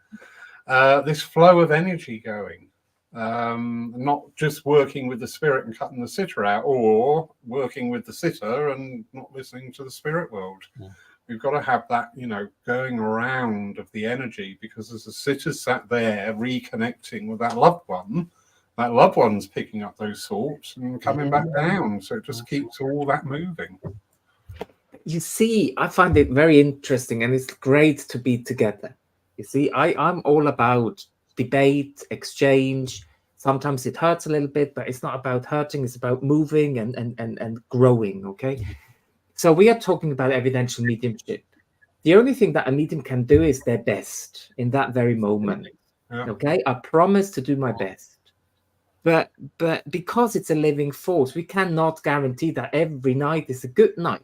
This flow of energy going. Not just working with the spirit and cutting the sitter out, or working with the sitter and not listening to the spirit world. Yeah. We've got to have that, going around of the energy, because as the sitter sat there reconnecting with that loved one's picking up those thoughts and coming back down. So it just keeps all that moving. You see, I find it very interesting, and it's great to be together. You see, I'm all about debate, exchange. Sometimes it hurts a little bit, but it's not about hurting. It's about moving and growing, okay? So we are talking about evidential mediumship. The only thing that a medium can do is their best in that very moment, okay? I promise to do my best. But because it's a living force, we cannot guarantee that every night is a good night.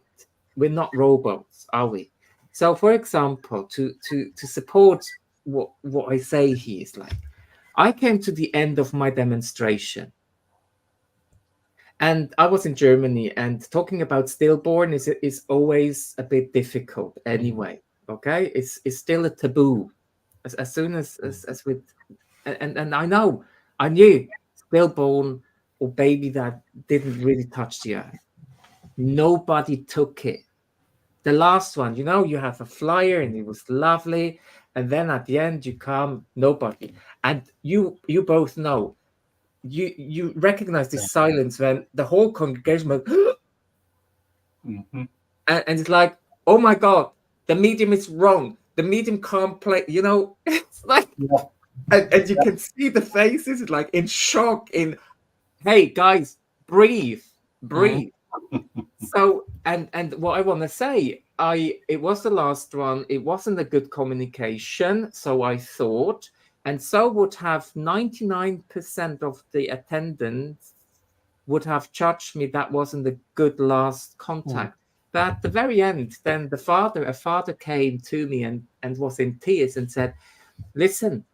We're not robots, are we? So, for example, to support what I say here is like, I came to the end of my demonstration, and I was in Germany, and talking about stillborn is always a bit difficult anyway. Okay, it's still a taboo. As soon as with, and I knew stillborn or baby that didn't really touch the earth. Nobody took it. The last one, you have a flyer and it was lovely, and then at the end you come, nobody. And you both know, you recognize this silence when the whole congregation went, and it's like, oh my God, the medium is wrong. The medium can't play. It's like, and you can see the faces, like in shock. Hey guys, breathe. So, and what I want to say, it was the last one. It wasn't a good communication, so I thought, and so would have 99% of the attendants would have judged me that wasn't a good last contact. But at the very end, then a father came to me and was in tears and said, listen,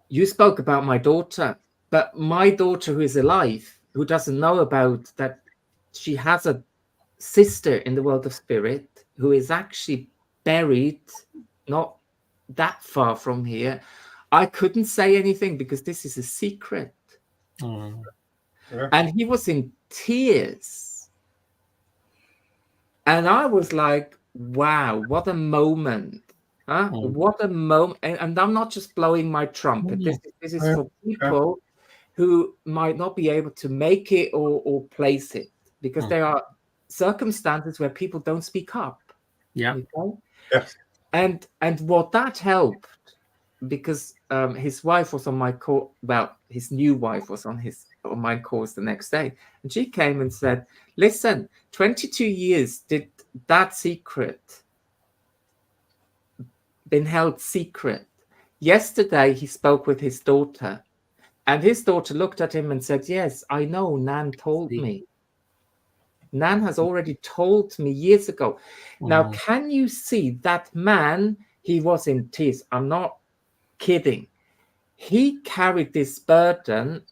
you spoke about my daughter, but my daughter who is alive, who doesn't know about that, she has a sister in the world of spirit who is actually buried not that far from here. I couldn't say anything because this is a secret. And he was in tears. And I was like, wow, what a moment. Huh? What a moment. And I'm not just blowing my trumpet. This is for people who might not be able to make it or place it, because there are circumstances where people don't speak up. Yes. And what that helped, because his wife was on my course. Well, his new wife was on my course the next day, and she came and said, "Listen, 22 years did that secret been held secret. Yesterday he spoke with his daughter, and his daughter looked at him and said, yes, I know, Nan told me. Nan has already told me years ago." Now, can you see that man? He was in tears. I'm not kidding. He carried this burden,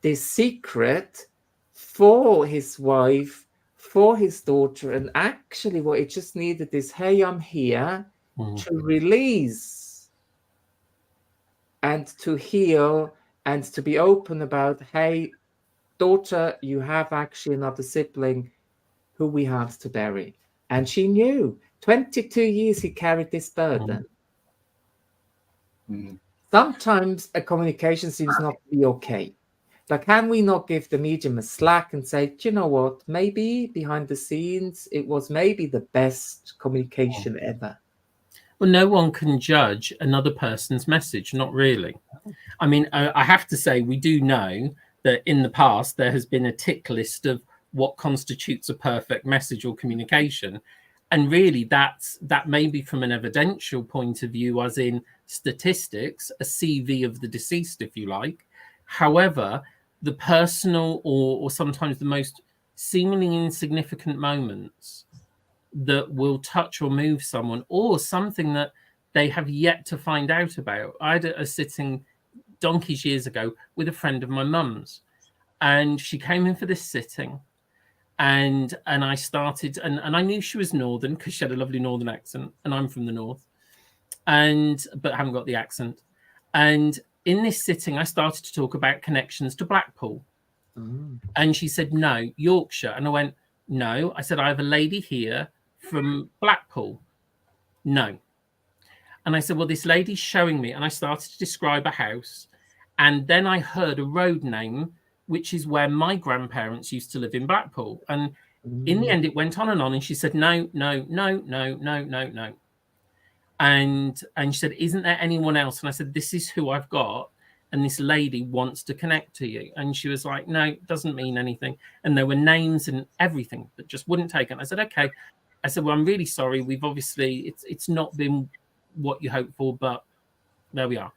this secret, for his wife, for his daughter, and actually what it just needed is, hey, I'm here to release and to heal and to be open about, hey, daughter, you have actually another sibling who we have to bury. And she knew 22 years he carried this burden. Mm. Sometimes a communication seems not to be okay. But can we not give the medium a slack and say, do you know what, maybe behind the scenes, it was maybe the best communication ever? Well, no one can judge another person's message, not really. I mean, I have to say, we do know that in the past, there has been a tick list of what constitutes a perfect message or communication. And really, that may be from an evidential point of view, as in statistics, a CV of the deceased, if you like. However, the personal or sometimes the most seemingly insignificant moments that will touch or move someone, or something that they have yet to find out about. I had a sitting donkeys years ago with a friend of my mum's, and she came in for this sitting, and I started, and I knew she was northern because she had a lovely northern accent, and I'm from the north, but I haven't got the accent. And in this sitting, I started to talk about connections to Blackpool. And she said, no, Yorkshire. And I went, no. I said, I have a lady here from Blackpool. No. And I said, well, this lady's showing me. And I started to describe a house. And then I heard a road name, which is where my grandparents used to live in Blackpool. And in the end, it went on. And she said, no, no, no, no, no, no, no. And she said, isn't there anyone else? And I said, this is who I've got. And this lady wants to connect to you. And she was like, no, it doesn't mean anything. And there were names and everything that just wouldn't take it. I said, okay. I said, well, I'm really sorry. We've obviously, it's not been what you hoped for, but there we are.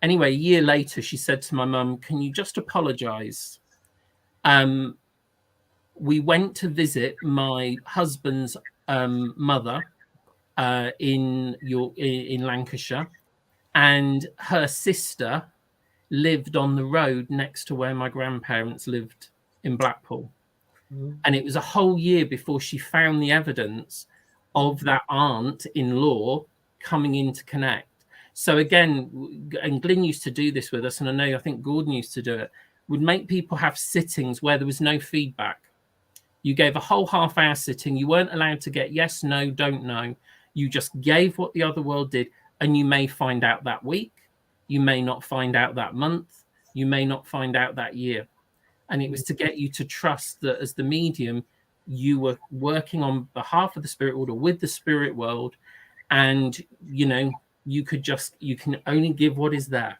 Anyway, a year later, she said to my mum, can you just apologize? We went to visit my husband's mother in Lancashire, and her sister lived on the road next to where my grandparents lived in Blackpool. And it was a whole year before she found the evidence of that aunt-in-law coming in to connect. So again, and Glyn used to do this with us, and I think Gordon used to do it, would make people have sittings where there was no feedback. You gave a whole half-hour sitting. You weren't allowed to get yes, no, don't know. You just gave what the other world did, and you may find out that week. You may not find out that month. You may not find out that year. And it was to get you to trust that as the medium, you were working on behalf of the spirit world or with the spirit world. And, you can only give what is there.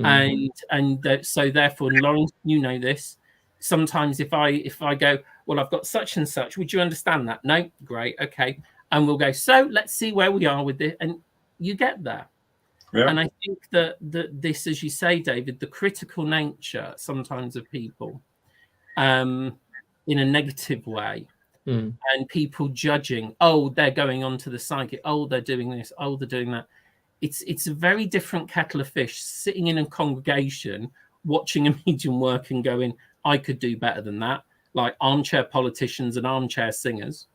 So therefore, Lawrence, you know this. Sometimes if I go, well, I've got such and such, would you understand that? No, great, okay. And we'll go, so let's see where we are with it. And you get there. Yeah. And I think that this, as you say, David, the critical nature sometimes of people in a negative way, and people judging, oh, they're going on to the psychic, oh, they're doing this, oh, they're doing that. It's a very different kettle of fish sitting in a congregation, watching a medium work and going, I could do better than that, like armchair politicians and armchair singers,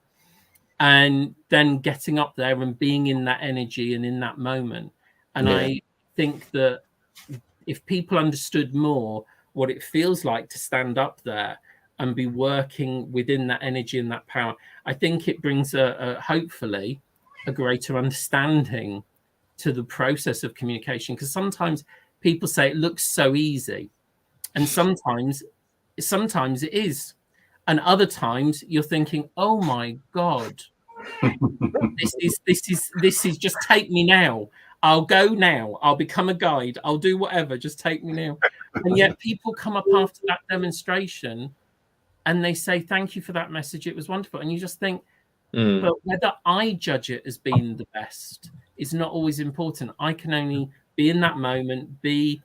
and then getting up there and being in that energy and in that moment. And I think that if people understood more what it feels like to stand up there and be working within that energy and that power, I think it brings hopefully a greater understanding to the process of communication. Because sometimes people say it looks so easy, and sometimes it is, and other times you're thinking, oh my God, this is just take me now. I'll go now. I'll become a guide. I'll do whatever. Just take me now. And yet people come up after that demonstration and they say, thank you for that message. It was wonderful. And you just think, but whether I judge it as being the best is not always important. I can only be in that moment, be,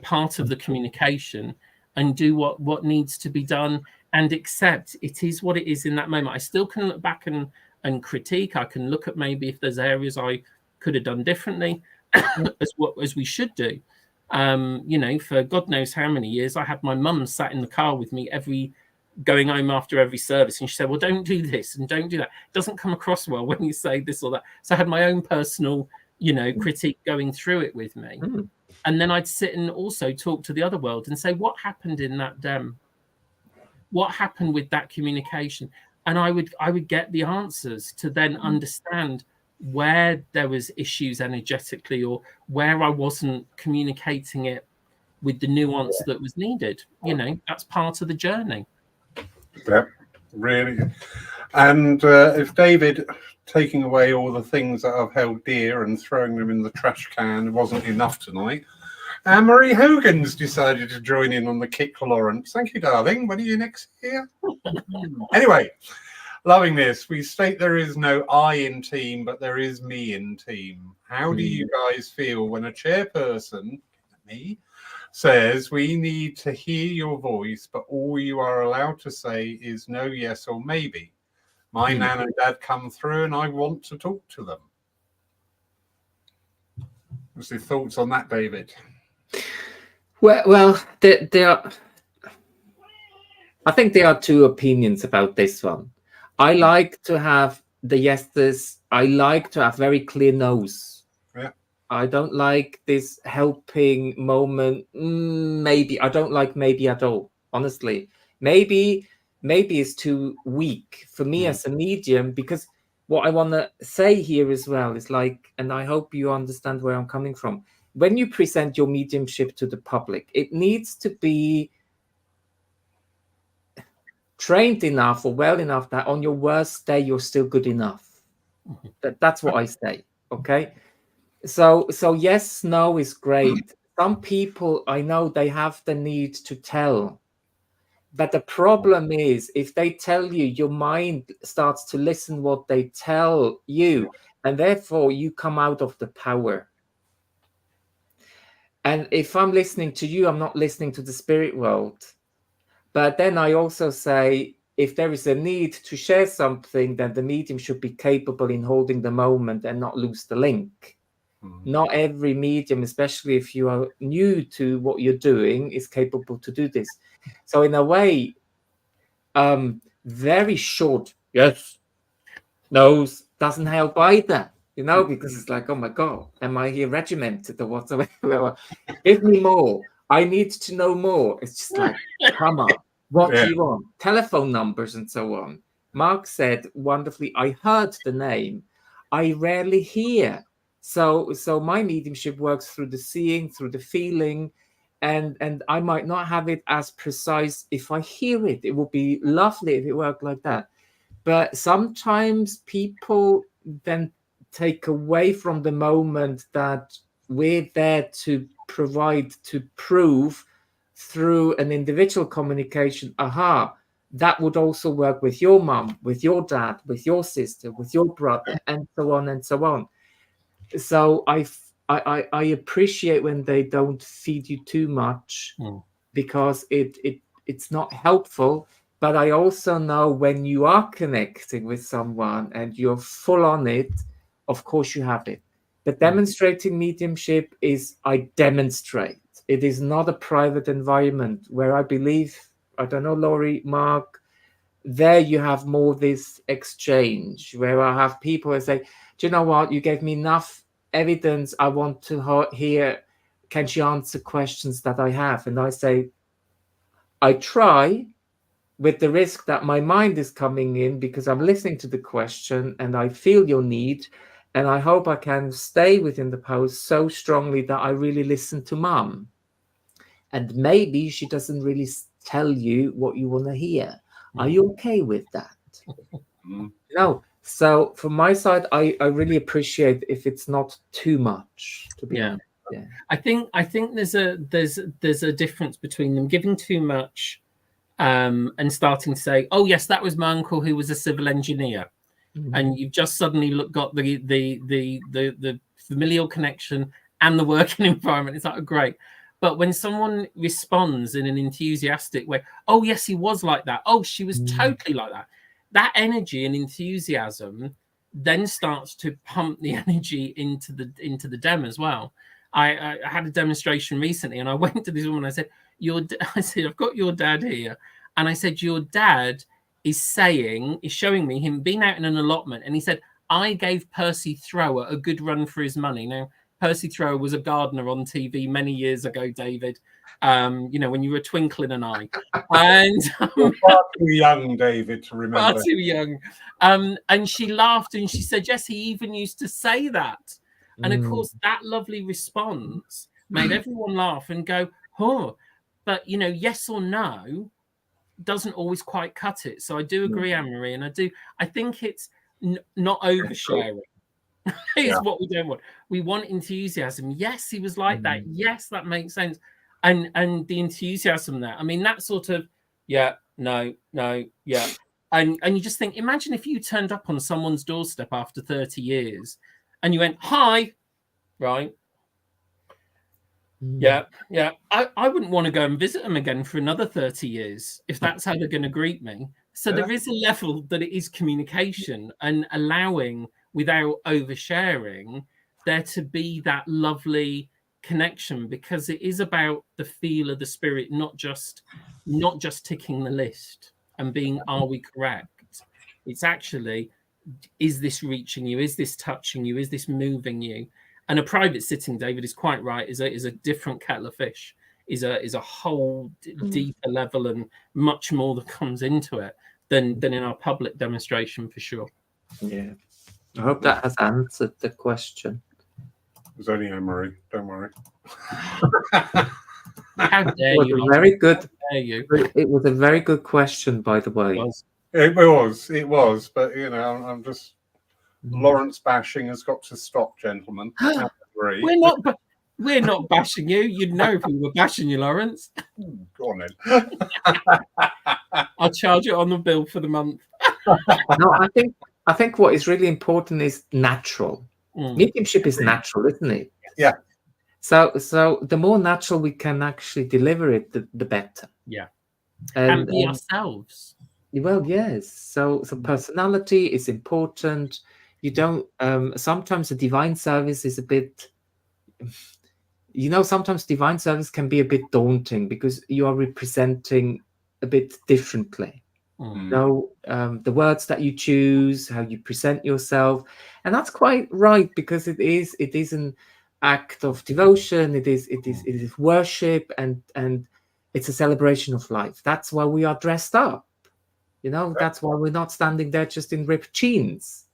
part of the communication and do what needs to be done and accept it is what it is in that moment. I still can look back and critique. I can look at maybe if there's areas I could have done differently as we should do. For God knows how many years, I had my mum sat in the car with me going home after every service, and she said, well, don't do this and don't do that. It doesn't come across well when you say this or that. So I had my own personal, critique going through it with me. And then I'd sit and also talk to the other world and say, what happened in that dem? What happened with that communication? and I would get the answers to then understand where there was issues energetically, or where I wasn't communicating it with the nuance that was needed. That's part of the journey. Yeah, really. And if David, taking away all the things that I've held dear and throwing them in the trash can wasn't enough tonight, Anne-Marie Hogan's decided to join in on the kick, Lawrence. Thank you, darling. When are you next here? Anyway, loving this. We state there is no I in team, but there is me in team. How do you guys feel when a chairperson, me, says we need to hear your voice, but all you are allowed to say is no, yes, or maybe? My nan and dad come through and I want to talk to them. What's your thoughts on that, David? Well, there are, I think there are two opinions about this one. I like to have the yeses. I like to have very clear no's. Yeah. I don't like this helping moment. Maybe. I don't like maybe at all, honestly. Maybe is too weak for me as a medium, because what I want to say here as well is like, and I hope you understand where I'm coming from. When you present your mediumship to the public, it needs to be trained enough or well enough that on your worst day, you're still good enough. That's what I say. Okay. So yes, no is great. Some people I know, they have the need to tell. But the problem is, if they tell you, your mind starts to listen what they tell you, and therefore you come out of the power. And if I'm listening to you, I'm not listening to the spirit world. But then I also say, if there is a need to share something, then the medium should be capable in holding the moment and not lose the link. Not every medium, especially if you are new to what you're doing, is capable to do this. So in a way, very short yes, no's doesn't help either, because it's like, oh my God, am I here regimented or whatsoever? Give me more. I need to know more. It's just like, come on, what do you want? Telephone numbers and so on. Mark said wonderfully, I heard the name. I rarely hear. So my mediumship works through the seeing, through the feeling, and I might not have it as precise if I hear it. It would be lovely if it worked like that. But sometimes people then take away from the moment that we're there to provide, to prove through an individual communication, that would also work with your mom, with your dad, with your sister, with your brother, and so on and so on. So I appreciate when they don't feed you too much, because it's not helpful. But I also know when you are connecting with someone and you're full on it, of course you have it. But demonstrating mediumship is I demonstrate. It is not a private environment where I believe, I don't know, Laurie, Mark, there you have more this exchange where I have people who say, do you know what? You gave me enough evidence. I want to hear, can she answer questions that I have? And I say, I try, with the risk that my mind is coming in because I'm listening to the question and I feel your need. And I hope I can stay within the post so strongly that I really listen to mom. And maybe she doesn't really tell you what you want to hear. Are you okay with that? No. So from my side, I really appreciate if it's not too much. To be honest. Yeah. I think there's a difference between them giving too much and starting to say, oh yes, that was my uncle who was a civil engineer, and you've just suddenly got the familial connection and the working environment. It's like, great. But when someone responds in an enthusiastic way, oh yes, he was like that. Oh, she was totally like that. That energy and enthusiasm then starts to pump the energy into the dem as well. I had a demonstration recently, and I went to this woman. I said, I said, I've got your dad here, and I said, your dad is showing me him being out in an allotment, and he said, I gave Percy Thrower a good run for his money. Now, Percy Thrower was a gardener on TV many years ago, David. when you were a twinkle in an eye. And You're far too young, David, to remember. far too young. And she laughed and she said, yes, he even used to say that. And of course, that lovely response made everyone laugh and go, oh, but, yes or no doesn't always quite cut it. So I do agree, Anne-Marie, and I think it's not oversharing. Is what we don't want. We want enthusiasm. Yes, he was like that. Yes, that makes sense. And the enthusiasm there. I mean, that sort of, no, yeah. And you just think, imagine if you turned up on someone's doorstep after 30 years and you went, hi, right? Yeah. I wouldn't want to go and visit them again for another 30 years if that's how they're going to greet me. So there is a level that it is communication and allowing, without oversharing, there to be that lovely connection, because it is about the feel of the spirit, not just ticking the list and being, are we correct? It's actually, is this reaching you? Is this touching you? Is this moving you? And a private sitting, David is quite right, is a different kettle of fish, is a whole deeper level and much more that comes into it than in our public demonstration, for sure. Yeah. I hope that has answered the question. It was only Anne-Marie, don't worry. How dare you? Very good. How dare you? It was a very good question, by the way. It was, but I'm just Lawrence bashing has got to stop, gentlemen. We're not bashing you. You'd know if we were bashing you, Lawrence. Go on then. I'll charge it on the bill for the month. No, I think what is really important is natural. Mediumship is natural, isn't it? Yeah. So the more natural we can actually deliver it, the better. Yeah. And be ourselves. Well, yes. So personality is important. You don't. Sometimes the divine service is a bit. Sometimes divine service can be a bit daunting because you are representing a bit differently. The words that you choose, how you present yourself, and that's quite right, because it is an act of devotion. It is worship, and it's a celebration of life. That's why we are dressed up. That's why we're not standing there just in ripped jeans,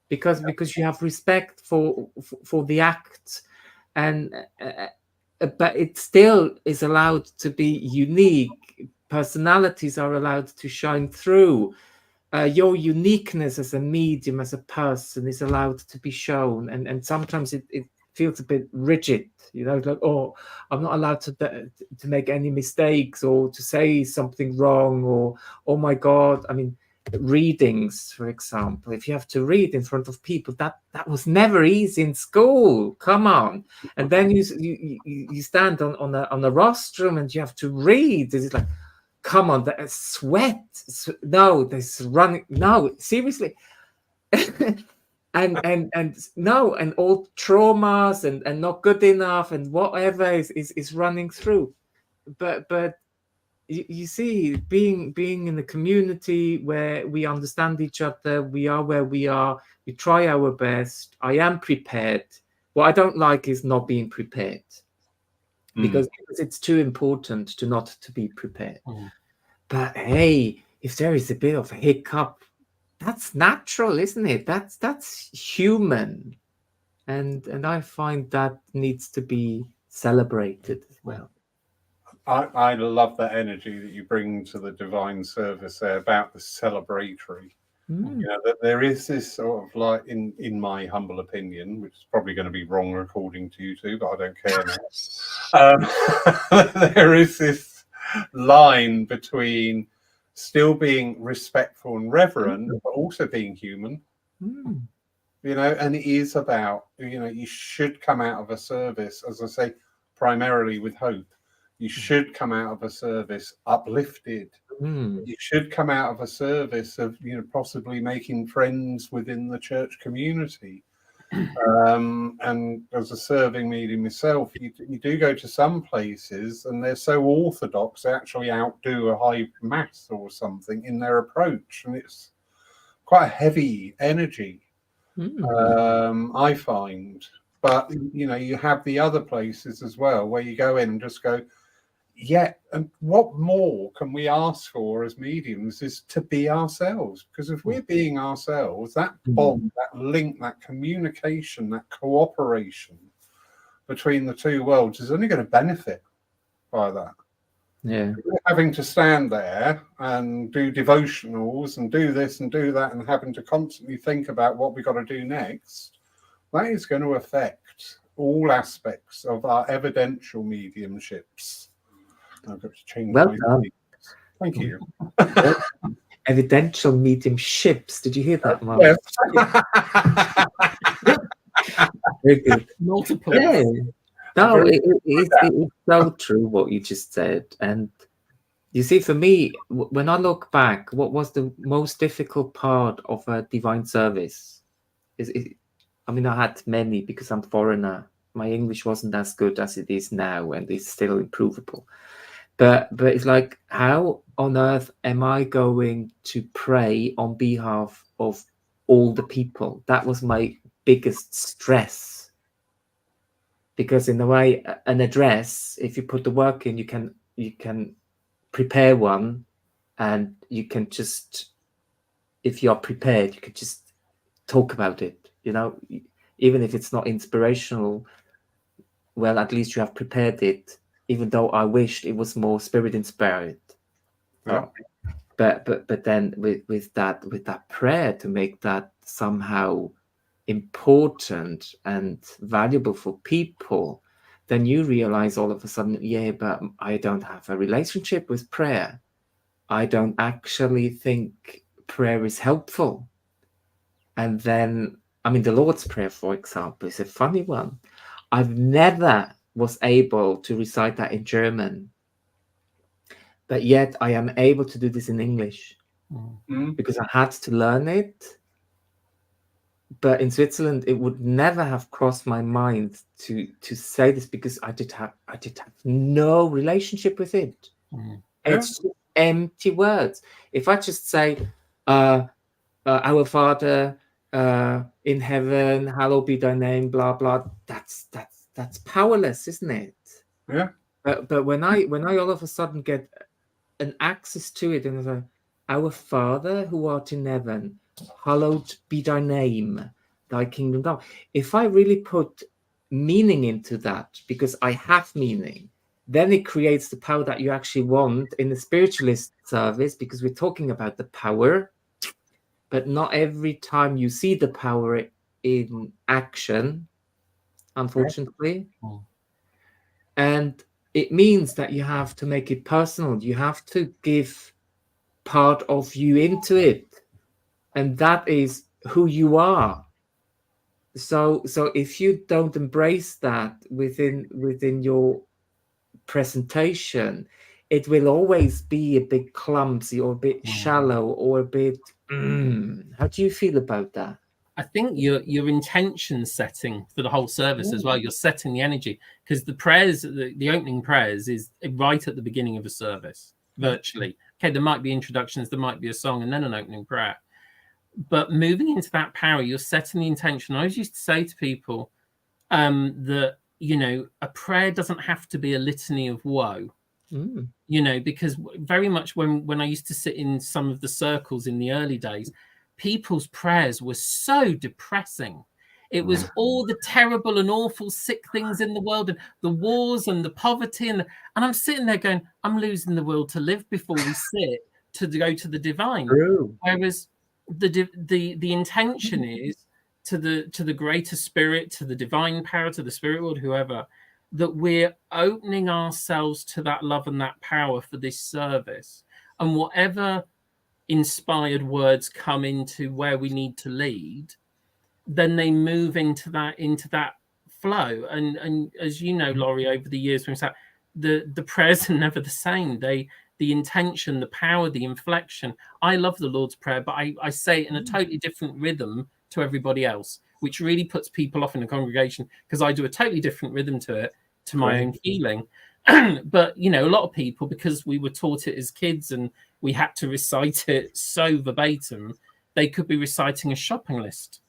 because you have respect for the act, and but it still is allowed to be unique. Personalities are allowed to shine through. Your uniqueness as a medium, as a person, is allowed to be shown, and sometimes it feels a bit rigid. Like, oh, I'm not allowed to make any mistakes or to say something wrong, or oh my God. I mean, readings, for example, if you have to read in front of people, that was never easy in school. Come on. And then you stand on a rostrum and you have to read. It's like, come on, the sweat. No, there's running. No, seriously. and no, and all traumas and not good enough and whatever is running through. But you see, being in a community where we understand each other, we are where we are, we try our best. I am prepared. What I don't like is not being prepared, because it's too important not to be prepared. But hey, if there is a bit of a hiccup, that's natural, isn't it? That's human, and I find that needs to be celebrated as well. I love that energy that you bring to the divine service there about the celebratory. That there is this sort of, like, in my humble opinion, which is probably going to be wrong according to you two, but I don't care now. There is this line between still being respectful and reverent, but also being human. And it is about, you should come out of a service, as I say, primarily with hope. You should come out of a service uplifted. You should come out of a service of, possibly making friends within the church community. And as a serving medium myself, you do go to some places and they're so orthodox, they actually outdo a high mass or something in their approach. And it's quite a heavy energy, I find. But, you have the other places as well where you go in and just go, yet, and what more can we ask for as mediums is to be ourselves? Because if we're being ourselves, that bond, that link, that communication, that cooperation between the two worlds is only going to benefit by that. Yeah. Having to stand there and do devotionals and do this and do that and having to constantly think about what we've got to do next, that is going to affect all aspects of our evidential mediumships. I've got to change Well my done. names. Thank you. Evidential mediumships. Did you hear that, Mark? Yes. Very good. Multiple. Yeah. No, it's so true what you just said. And you see, for me, when I look back, what was the most difficult part of a divine service? I mean, I had many because I'm foreigner. My English wasn't as good as it is now, and it's still improvable. But it's like, how on earth am I going to pray on behalf of all the people? That was my biggest stress. Because in a way, an address, if you put the work in, you can prepare one, and you can just, if you're prepared, you could just talk about it. You know, even if it's not inspirational, well, at least you have prepared it. Even though I wished it was more spirit inspired. Yeah. But then with that prayer to make that somehow important and valuable for people, then you realize all of a sudden, yeah, but I don't have a relationship with prayer. I don't actually think prayer is helpful. And then, I mean, the Lord's Prayer, for example, is a funny one. I've never was able to recite that in German, but yet I am able to do this in English because I had to learn it. But in Switzerland, it would never have crossed my mind to say this because I did have no relationship with it. It's just empty words. If I just say, "Our Father in heaven, hallowed be thy name," blah blah, that's powerless, isn't it? Yeah. But when I all of a sudden get an access to it, and it's "Our Father who art in heaven, hallowed be thy name, thy kingdom come." If I really put meaning into that, because I have meaning, then it creates the power that you actually want in the spiritualist service, because we're talking about the power, but not every time you see the power in action, unfortunately. And it means that you have to make it personal. You have to give part of you into it, and that is who you are. So if you don't embrace that within your presentation, it will always be a bit clumsy or a bit shallow or a bit how do you feel about that? I think your intention setting for the whole service as well. You're setting the energy, because the prayers, the opening prayers, is right at the beginning of a service, virtually. Okay, there might be introductions, there might be a song, and then an opening prayer. But moving into that power, you're setting the intention. I always used to say to people that, you know, a prayer doesn't have to be a litany of woe. You know, because very much when I used to sit in some of the circles in the early days, people's prayers were so depressing. It was all the terrible and awful sick things in the world, and the wars and the poverty, and I'm sitting there going, I'm losing the will to live before we sit to go to the divine. True. Whereas the intention is to the greater spirit, to the divine power, to the spirit world, whoever, that we're opening ourselves to that love and that power for this service, and whatever inspired words come into where we need to lead, then they move into that flow. And as you know, Laurie, over the years, when we sat, the prayers are never the same. The intention, the power, the inflection. I love the Lord's Prayer, but I say it in a totally different rhythm to everybody else, which really puts people off in the congregation, because I do a totally different rhythm to it, to my own feeling. But you know, a lot of people, because we were taught it as kids and we had to recite it so verbatim, they could be reciting a shopping list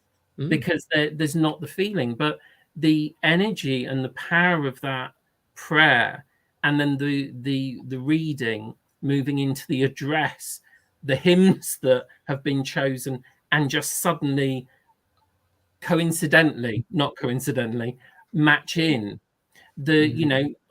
because there's not the feeling. But the energy and the power of that prayer and then the reading, moving into the address, the hymns that have been chosen, and just suddenly, not coincidentally, match in.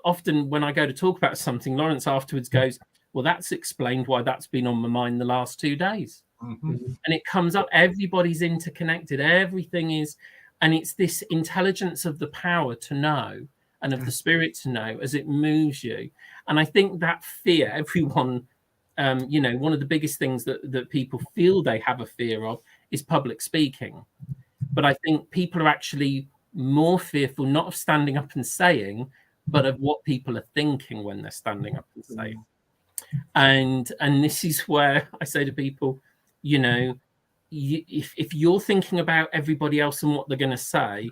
Often when I go to talk about something, Lawrence afterwards goes, well, that's explained why that's been on my mind the last 2 days. Mm-hmm. And it comes up, everybody's interconnected, everything is, and it's this intelligence of the power to know and of the spirit to know as it moves you. And I think that fear, everyone, one of the biggest things that people feel they have a fear of is public speaking. But I think people are actually more fearful, not of standing up and saying, but of what people are thinking when they're standing up and saying. And this is where I say to people, if you're thinking about everybody else and what they're going to say,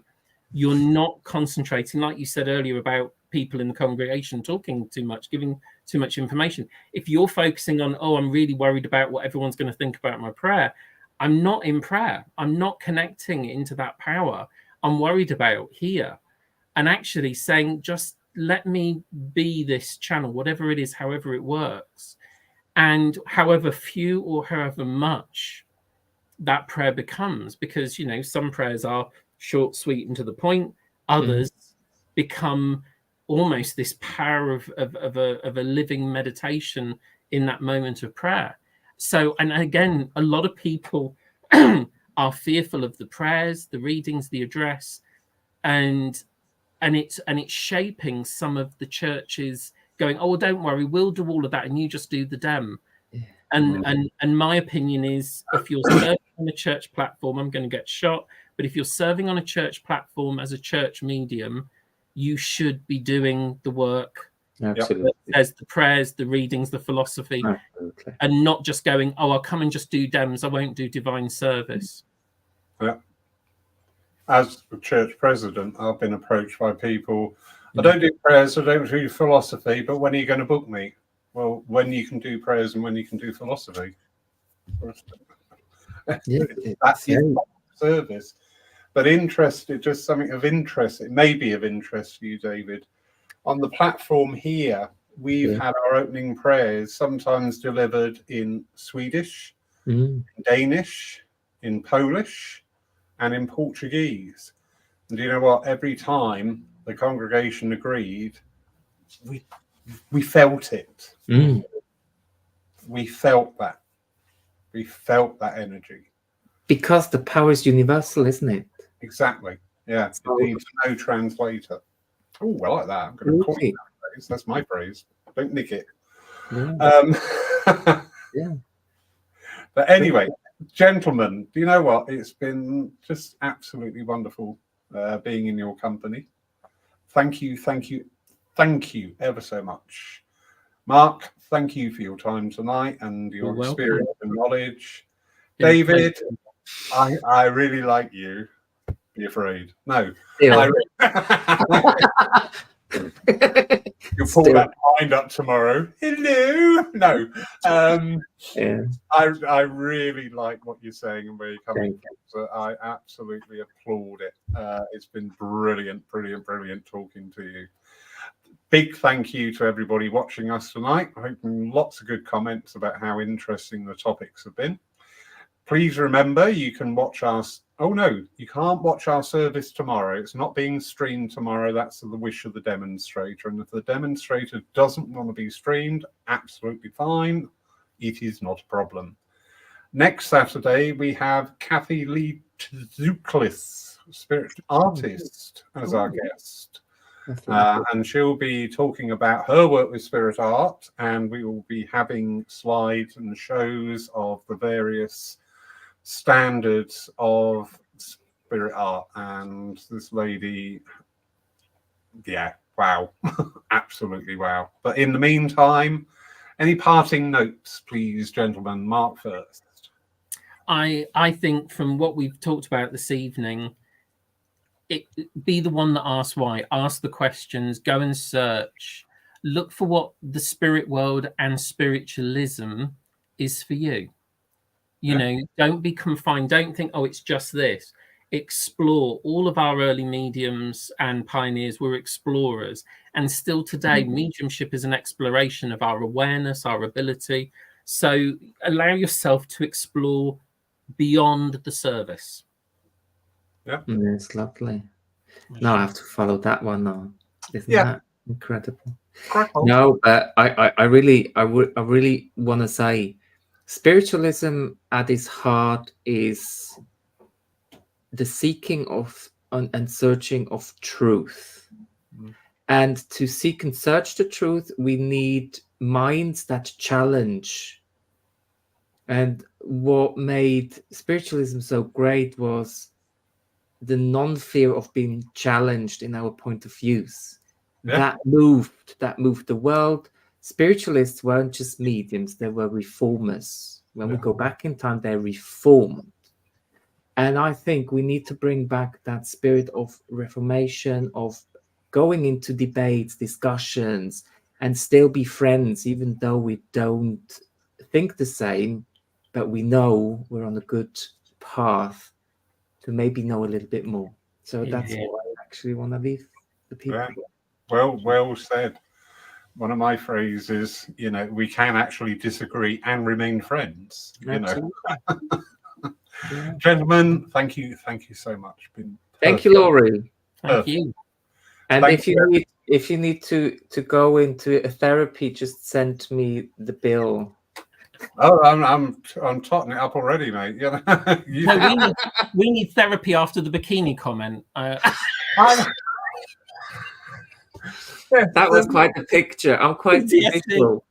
you're not concentrating, like you said earlier, about people in the congregation talking too much, giving too much information. If you're focusing on, I'm really worried about what everyone's going to think about my prayer, I'm not in prayer. I'm not connecting into that power. I'm worried about here. And actually saying, just let me be this channel, whatever it is, however it works. And however few or however much that prayer becomes, because, some prayers are short, sweet, and to the point. Others become almost this power of a living meditation in that moment of prayer. So, and again, a lot of people are fearful of the prayers, the readings, the address, and it's shaping some of the churches going, oh, well, don't worry, we'll do all of that, and you just do the dem. And my opinion is, if you're serving on a church platform, I'm going to get shot. But if you're serving on a church platform as a church medium, you should be doing the work. Absolutely. There's the prayers, the readings, the philosophy, Absolutely. And not just going, I'll come and just do dems. I won't do divine service. Yeah. As the church president, I've been approached by people. I don't do prayers, I don't do philosophy, but when are you going to book me? Well, when you can do prayers and when you can do philosophy. That's service. But interested, just something of interest. It may be of interest to you, David. On the platform here, we've had our opening prayers sometimes delivered in Swedish, in Danish, in Polish, and in Portuguese. And do you know what? Every time the congregation agreed, we felt it. We felt that. We felt that energy. Because the power is universal, isn't it? Exactly. Yeah. So, you need no translator. Oh, I like that. I'm going to call it that phrase. That's my phrase. Don't nick it. But anyway, gentlemen, do you know what? It's been just absolutely wonderful being in your company. Thank you ever so much. Mark, thank you for your time tonight and your experience and knowledge. David, I really like you. Be afraid. No. You'll pull that mind up tomorrow. Hello. No. I really like what you're saying and where you're coming from. So I absolutely applaud it. It's been brilliant talking to you. Big thank you to everybody watching us tonight. I hope lots of good comments about how interesting the topics have been. Please remember, you can watch us. Oh no, you can't watch our service tomorrow. It's not being streamed tomorrow. That's the wish of the demonstrator. And if the demonstrator doesn't want to be streamed, absolutely fine. It is not a problem. Next Saturday, we have Kathy Lee Tzuklis, spirit artist, as our guest. And she'll be talking about her work with spirit art, and we will be having slides and shows of the various standards of spirit art. And this lady, wow, absolutely wow. But in the meantime, any parting notes, please, gentlemen? Mark first. I think from what we've talked about this evening, be the one that asks why. Ask the questions, go and search, look for what the spirit world and spiritualism is for you. You know, don't be confined. Don't think, oh, it's just this. explore. All of our early mediums and pioneers were explorers, and still today, mediumship is an exploration of our awareness, our ability. So allow yourself to explore beyond the service. Yeah, it's lovely. Now I have to follow that one now. Isn't that incredible? Crackle. No, but I really want to say, spiritualism at its heart is the seeking of and searching of truth. And to seek and search the truth, we need minds that challenge. And what made spiritualism so great was the non-fear of being challenged in our point of views. That moved the world. Spiritualists weren't just mediums, they were reformers. When we go back in time, they're reformed. And I think we need to bring back that spirit of reformation, of going into debates, discussions, and still be friends, even though we don't think the same, but we know we're on a good path to maybe know a little bit more. So that's what I actually want to leave the people. Well said. One of my phrases, we can actually disagree and remain friends. Gentlemen, thank you so much. Thank you, Laurie. Thank you. And if you need to go into a therapy, just send me the bill. Oh, I'm totting it up already, mate. We need therapy after the bikini comment. That was quite the picture. I'm quite visual.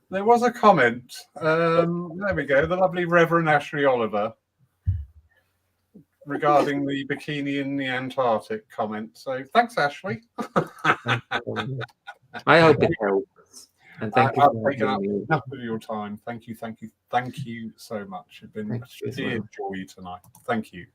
There was a comment. There we go. The lovely Reverend Ashley Oliver regarding the bikini in the Antarctic comment. So thanks, Ashley. I hope it helps. And thank you I've for taken up enough of your time. Thank you so much. It's been a sheer joy tonight. Thank you.